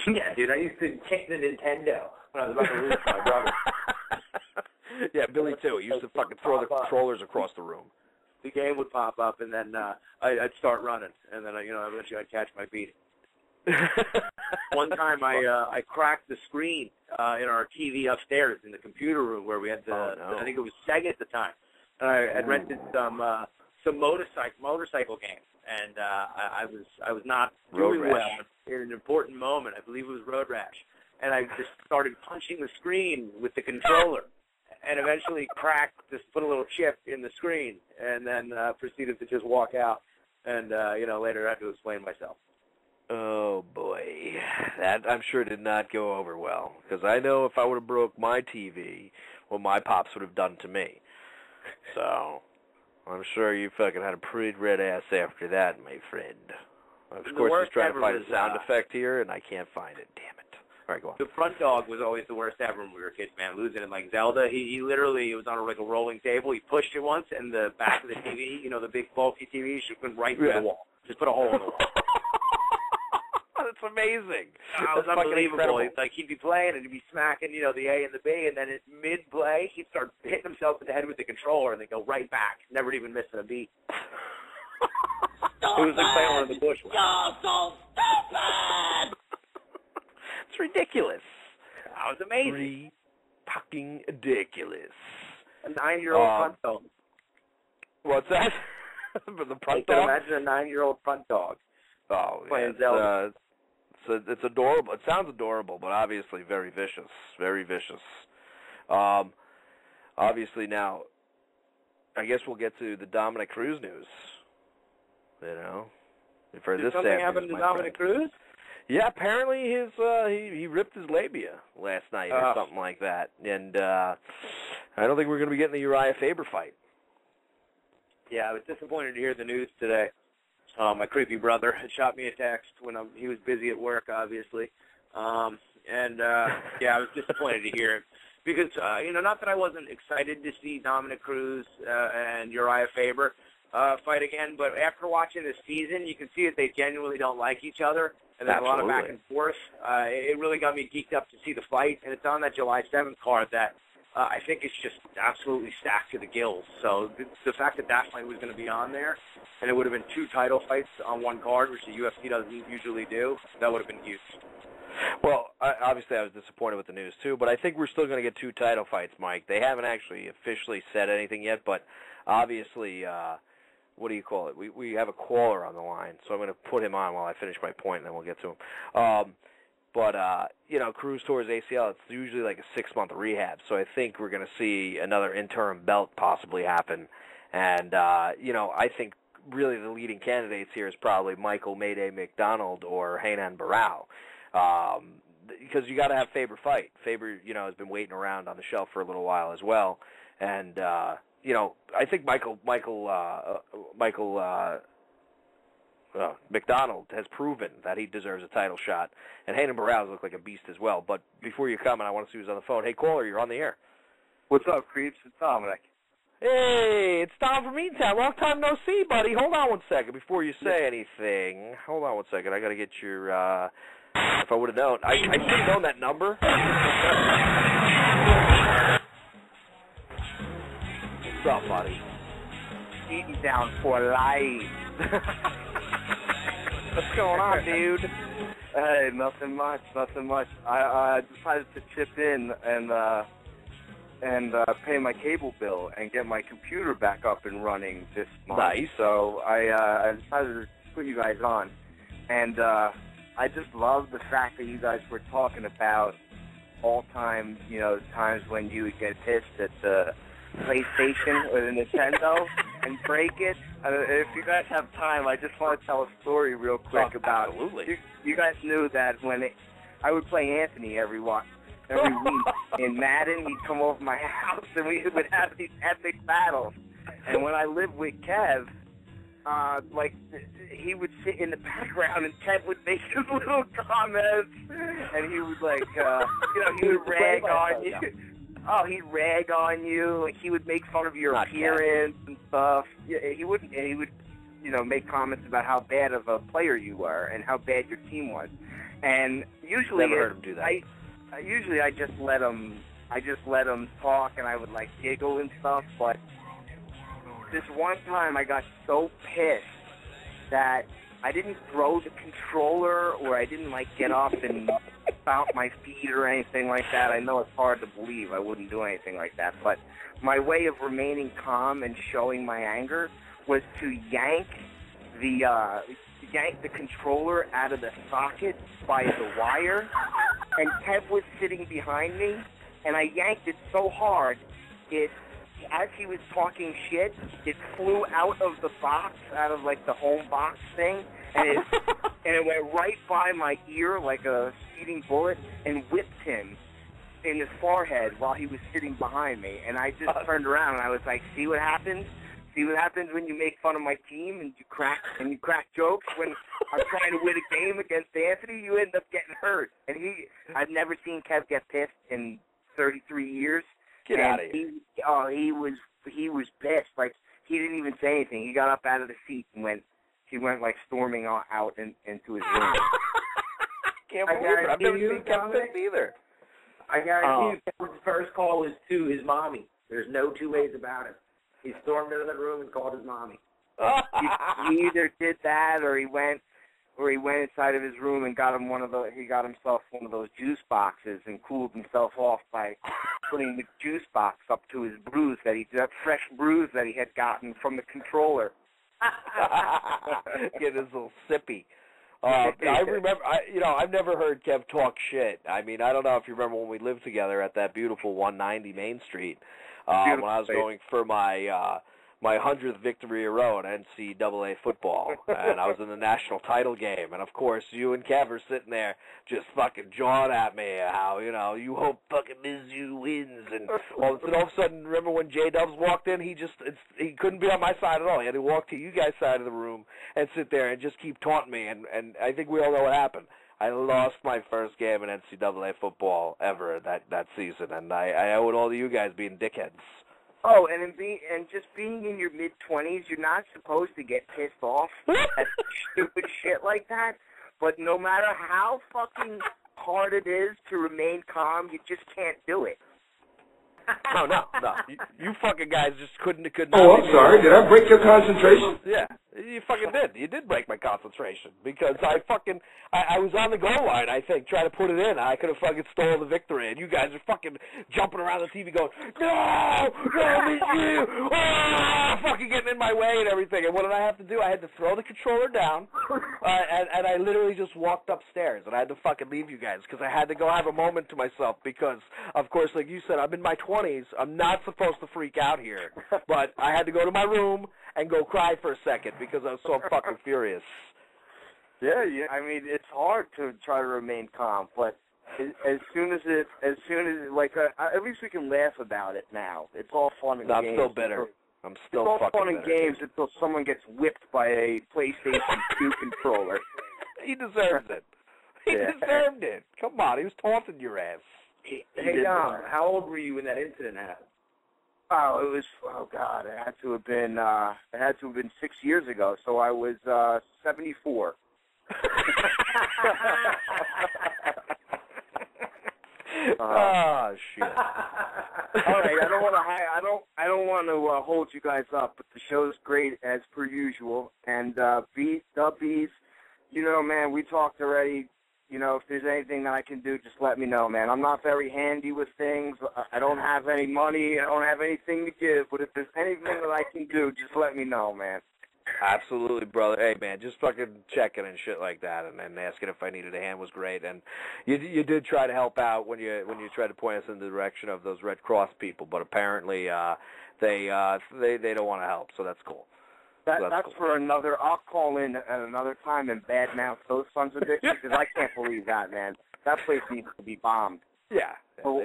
Yeah, dude, I used to kick the Nintendo when I was about to lose to my brother. Yeah, Billy too. He used to fucking throw the controllers across the room. The game would pop up, and then I'd start running, and then eventually I'd catch my beat. One time I cracked the screen in our TV upstairs in the computer room where we had I think it was Sega at the time. And I had rented some motorcycle games, and I was not doing well in an important moment. I believe it was Road Rash, and I just started punching the screen with the controller, and eventually just put a little chip in the screen, and then proceeded to just walk out, and later I had to explain myself. Oh, boy. That, I'm sure, did not go over well. Because I know if I would have broke my TV, what my pops would have done to me. So, I'm sure you fucking had a pretty red ass after that, my friend. Of course, I was trying to find a sound effect here, and I can't find it. Damn it. All right, go on. The front dog was always the worst ever when we were kids, man. Losing it like Zelda. He literally, it was on a rolling table. He pushed it once, and the back of the TV, the big bulky TV, just went right through the wall. Just put a hole in the wall. That's amazing. It was unbelievable. Like, he'd be playing, and he'd be smacking, the A and the B, and then at mid-play, he'd start hitting himself in the head with the controller, and they'd go right back, never even missing a beat. It was like playing one of the bush. You're so stupid! It's ridiculous. That was amazing. Fucking ridiculous. A 9-year-old front dog. What's that? The front dog? Imagine a 9-year-old front dog. Oh, playing Zelda. It's adorable. It sounds adorable, but obviously very vicious. Very vicious. Obviously now, I guess we'll get to the Dominic Cruz news. For Did this something happen to Dominic Cruz? Yeah, apparently he ripped his labia last night or something like that, and I don't think we're going to be getting the Uriah Faber fight. Yeah, I was disappointed to hear the news today. My creepy brother had shot me a text when he was busy at work, obviously. I was disappointed to hear it. Because, not that I wasn't excited to see Dominic Cruz and Uriah Faber fight again, but after watching this season, you can see that they genuinely don't like each other, and there's a lot of back and forth. It really got me geeked up to see the fight, and it's on that July 7th card that I think it's just absolutely stacked to the gills. So the fact that fight was going to be on there, and it would have been 2 title fights on one card, which the UFC doesn't usually do, that would have been huge. Well, obviously I was disappointed with the news too, but I think we're still going to get 2 title fights, Mike. They haven't actually officially said anything yet, but obviously, what do you call it? We have a caller on the line, so I'm going to put him on while I finish my point, and then we'll get to him. Cruz tore his ACL. It's usually like a 6-month rehab, so I think we're going to see another interim belt possibly happen. And, I think really the leading candidates here is probably Michael Mayday McDonald or Hainan Barao. Because you got to have Faber fight. Faber, has been waiting around on the shelf for a little while as well. And, I think Michael McDonald has proven that he deserves a title shot, and Hayden Barrows looked like a beast as well. But before you come, and I want to see who's on the phone. Hey, caller, you're on the air. What's up, creeps? It's Dominic. Hey, it's Tom from Meantown. Long time no see, buddy. Hold on one second before you say anything. Hold on one second. I got to get your, if I would have known. I should have known that number. What's up, buddy? Eating down for life. What's going on, dude? Hey, nothing much. I decided to chip in and pay my cable bill and get my computer back up and running this month. Nice. So I decided to put you guys on, and I just love the fact that you guys were talking about all-time, times when you would get pissed at the PlayStation or the Nintendo and break it. If you guys have time, I just want to tell a story real quick about. Absolutely. You guys knew that I would play Anthony every week in Madden. He'd come over my house and we would have these epic battles. And when I lived with Kev, he would sit in the background and Kev would make his little comments, and he would he would rag on you. Oh, he'd rag on you. Like, he would make fun of your appearance and stuff. Yeah, he would, make comments about how bad of a player you were and how bad your team was. And usually, never heard him do that. I just let him talk, and I would giggle and stuff. But this one time, I got so pissed that I didn't throw the controller, or I didn't get off and stomp my feet or anything like that. I know it's hard to believe. I wouldn't do anything like that. But my way of remaining calm and showing my anger was to yank the controller out of the socket by the wire. And Kev was sitting behind me, and I yanked it so hard, as he was talking shit, it flew out of the box, out of the home box thing, and it went right by my ear like a speeding bullet and whipped him in his forehead while he was sitting behind me. And I just turned around and I was like, see what happens? See what happens when you make fun of my team and you crack jokes when I'm trying to win a game against Anthony? You end up getting hurt. And I've never seen Kev get pissed in 33 years. Get out of here. He was pissed. He didn't even say anything. He got up out of the seat and went storming out into his room. Can't believe it. I've never seen Kevin pissed either. I guarantee you Kevin's first call was to his mommy. There's no two ways about it. He stormed into the room and called his mommy. He either did that or he went inside of his room and got himself one of those juice boxes and cooled himself off by putting the juice box up to his that fresh bruise that he had gotten from the controller. Get his little sippy. I remember, I've never heard Kev talk shit. I mean, I don't know if you remember when we lived together at that beautiful 190 Main Street, when I was going for my 100th victory in a row in NCAA football, and I was in the national title game, and of course you and Kev are sitting there just fucking jawing at me how, you hope fucking Mizzou wins, and all of a sudden, remember when J-Dubs walked in, he couldn't be on my side at all. He had to walk to you guys' side of the room and sit there and just keep taunting me, and I think we all know what happened. I lost my first game in NCAA football ever that season, and I owe it all to you guys being dickheads. Oh, and just being in your mid-20s, you're not supposed to get pissed off at stupid shit like that. But no matter how fucking hard it is to remain calm, you just can't do it. No. You fucking guys just couldn't. Oh, I'm sorry. Did I break your concentration? Yeah, you fucking did. You did break my concentration because I was on the goal line, I think, trying to put it in. I could have fucking stole the victory, and you guys are fucking jumping around the TV going, no, it's you, fucking getting in my way and everything. And what did I have to do? I had to throw the controller down, and I literally just walked upstairs, and I had to fucking leave you guys because I had to go have a moment to myself because, of course, like you said, I'm in my 20s. I'm not supposed to freak out here, but I had to go to my room and go cry for a second because I was so fucking furious. Yeah. I mean, it's hard to try to remain calm, but As soon as at least we can laugh about it now. It's all fun and games. I'm still bitter. I'm still it's all fucking fun and bitter. games until someone gets whipped by a PlayStation 2 controller. He deserves it. He deserved it. Come on, he was taunting your ass. Hey, Dom, how old were you when that incident happened? Oh God, it had to have been 6 years ago. So I was 74. Oh shit! All right, I don't want to hold you guys up, but the show's great as per usual. And Bees, you know, man, we talked already. You know, if there's anything that I can do, just let me know, man. I'm not very handy with things. I don't have any money. I don't have anything to give. But if there's anything that I can do, just let me know, man. Absolutely, brother. Hey, man, just fucking checking and shit like that, and asking if I needed a hand was great. And you did try to help out when you tried to point us in the direction of those Red Cross people, but apparently they don't want to help, so that's cool. That's cool. for another. I'll call in at another time and badmouth those sons of bitches because I can't believe that, man. That place needs to be bombed. Yeah, for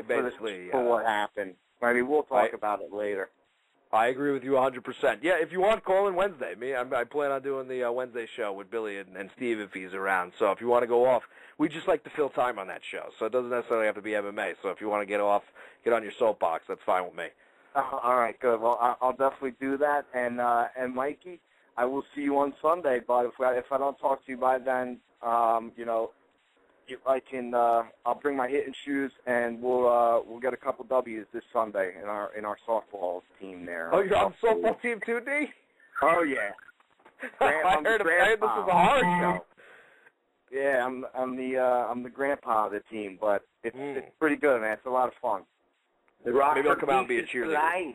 what happened. I mean, we'll talk about it later. I agree with you 100%. Yeah, if you want, call in Wednesday. I plan on doing the Wednesday show with Billy and Steve if he's around. So if you want to go off, we just like to fill time on that show. So it doesn't necessarily have to be MMA. So if you want to get on your soapbox, that's fine with me. All right, good. Well, I'll definitely do that. And Mikey, I will see you on Sunday. But if I don't talk to you by then, you know, I can. I'll bring my hitting shoes, and we'll get a couple W's this Sunday in our softball team there. Oh, you're on the softball team too, D? Oh yeah. I heard this was a hard show. Yeah, I'm the grandpa of the team, but it's pretty good, man. It's a lot of fun. The Rockford Maybe I'll come out and be a cheerleader.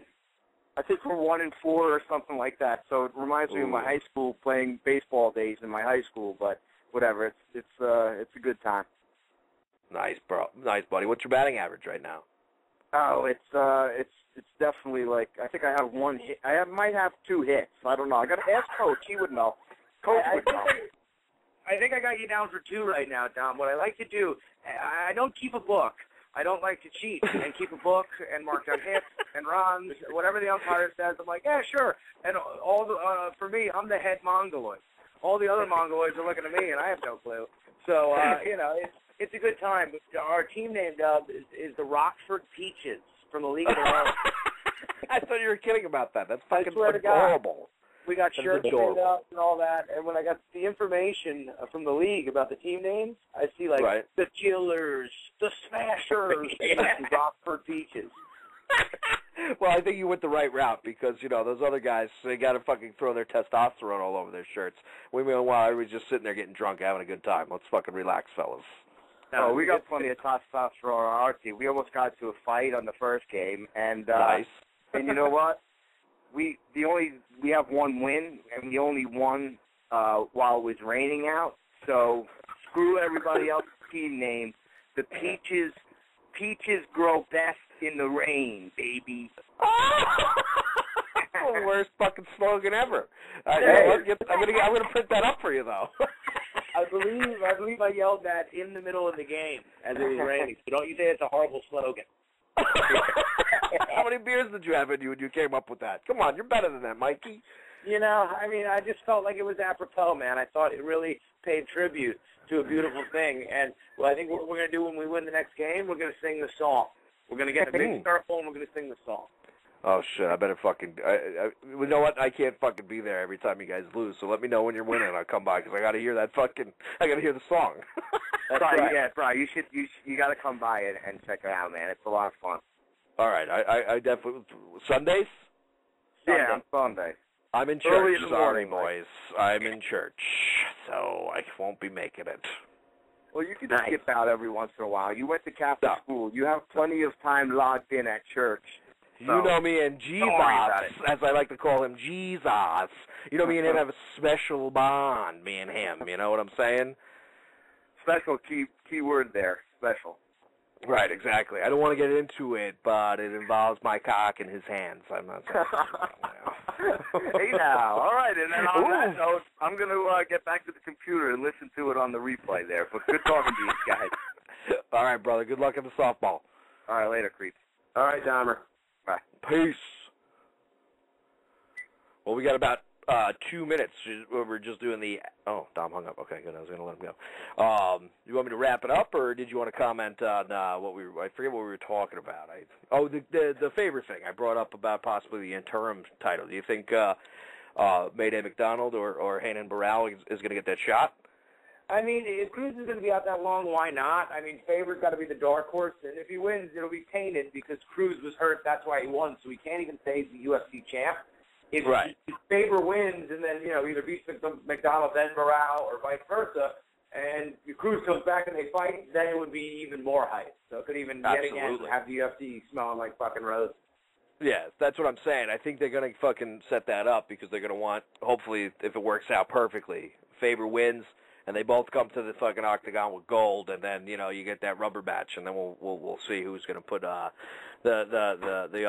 I think we're 1-4 or something like that. So it reminds me of my high school playing baseball days in my high school. But whatever, it's a good time. Nice, bro. Nice, buddy. What's your batting average right now? Oh, it's definitely like I think I have one hit. Might have 2 hits. I don't know. I got to ask Coach. He would know. Coach would know. I think I got you down for 2 right now, Dom. What I like to do, I don't keep a book. I don't like to cheat and keep a book and mark down hits and runs, whatever the umpire says. I'm like, yeah, sure. And for me, I'm the head Mongoloid. All the other Mongoloids are looking at me, and I have no clue. So, you know, it's a good time. Our team name, Dub, is the Rockford Peaches from the League of Their Own. I thought you were kidding about that. That's fucking adorable. We got shirts made up and all that, and when I got the information from the league about the team names, I see, like, the Killers, the Smashers, and the Rockford Peaches. Well, I think you went the right route because, you know, those other guys, they got to fucking throw their testosterone all over their shirts. Meanwhile, I was just sitting there getting drunk, having a good time. Let's fucking relax, fellas. Oh, we got plenty of testosterone on our team. We almost got to a fight on the first game, and nice. And you know what? We have one win, and we only won while it was raining out. So screw everybody else's team name. The peaches grow best in the rain, baby. The worst fucking slogan ever. I'm gonna print that up for you though. I believe I yelled that in the middle of the game as it was raining. So don't you say it's a horrible slogan? How many beers did you have in you when you came up with that? Come on, you're better than that, Mikey. You know, I mean, I just felt like it was apropos, man. I thought it really paid tribute to a beautiful thing. And I think what we're going to do when we win the next game, we're going to sing the song. We're going to get a big circle and we're going to sing the song. Oh, shit, I better fucking... you know what? I can't fucking be there every time you guys lose, so let me know when you're winning and I'll come by, because I got to hear that fucking... I got to hear the song. That's right. Yeah, bro, you got to come by and check it out, man. It's a lot of fun. All right, I definitely... Sundays? Yeah, on Sunday. I'm in church. Sorry, boys. I'm in church, so I won't be making it. Well, you can skip out every once in a while. You went to Catholic school. You have plenty of time logged in at church. You know me and Jesus, as I like to call him, Jesus. You know me and him have a special bond, me and him. You know what I'm saying? Special key word there, special. Right, exactly. I don't want to get into it, but it involves my cock in his hands. I'm not saying Hey now, all right. And then on that note, I'm going to get back to the computer and listen to it on the replay there. But good talking to you guys. All right, brother. Good luck at the softball. All right, later, creep. All right, Dahmer. Bye. Peace. Well, we got about 2 minutes. We're just doing the... Oh, Dom hung up. Okay, good. I was going to let him go. You want me to wrap it up, or did you want to comment on what we were... I forget what we were talking about. The favorite thing I brought up about possibly the interim title. Do you think Mayday McDonald or Hanan Barral is going to get that shot? I mean, if Cruz is going to be out that long, why not? I mean, Favor's got to be the dark horse, and if he wins, it'll be tainted because Cruz was hurt. That's why he won, so he can't even say he's the UFC champ. If Faber wins and then, either beats McDonald, then Morale, or vice versa, and Cruz comes back and they fight, then it would be even more hype. So it could even yet again have the UFC smelling like fucking roses. Yeah, that's what I'm saying. I think they're going to fucking set that up because they're going to want, hopefully, if it works out perfectly, Faber wins, and they both come to the fucking octagon with gold, and then, you get that rubber match, and then we'll see who's going to put the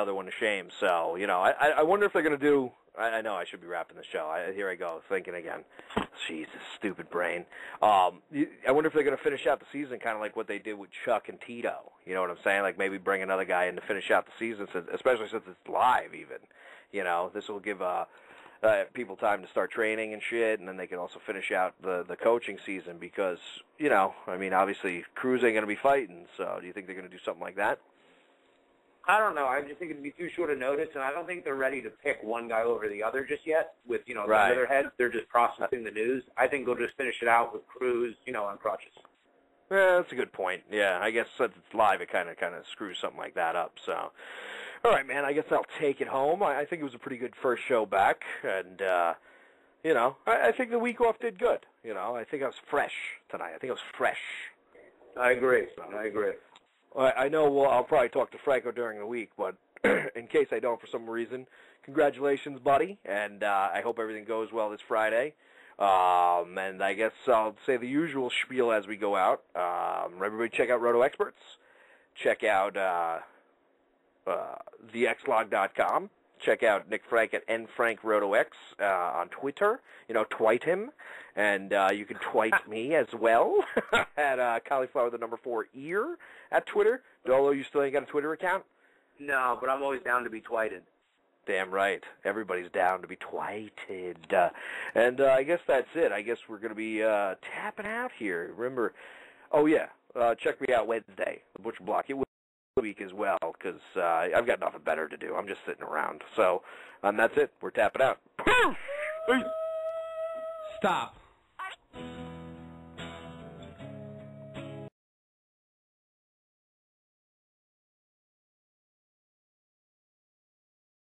other one to shame. So, I wonder if they're going to do... I know I should be wrapping the show. Here I go, thinking again. Jesus, stupid brain. I wonder if they're going to finish out the season kind of like what they did with Chuck and Tito. You know what I'm saying? Like maybe bring another guy in to finish out the season, especially since it's live even. This will give people time to start training and shit, and then they can also finish out the coaching season because, obviously Cruz ain't going to be fighting, so do you think they're going to do something like that? I don't know. I just think it'd be too short a notice, and I don't think they're ready to pick one guy over the other just yet. With the under their heads, they're just processing the news. I think they'll just finish it out with Cruz, on crutches. Yeah, that's a good point. Yeah, I guess since it's live, it kind of screws something like that up. So, all right, man. I guess I'll take it home. I think it was a pretty good first show back, and I think the week off did good. I think I was fresh tonight. I think I was fresh. I agree. I know I'll probably talk to Franco during the week, but in case I don't for some reason, congratulations, buddy, and I hope everything goes well this Friday. And I guess I'll say the usual spiel as we go out. Everybody check out RotoExperts. Check out thexlog.com. Check out Nick Frank at nfrankrotox on Twitter. Twite him. And you can twite me as well at Cauliflower, the number 4 ear at Twitter. Dolo, you still ain't got a Twitter account? No, but I'm always down to be twited. Damn right. Everybody's down to be twited. And I guess that's it. I guess we're going to be tapping out here. Remember, check me out Wednesday, the Butcher Block. It will be week as well because I've got nothing better to do. I'm just sitting around. So that's it. We're tapping out. Peace. Stop.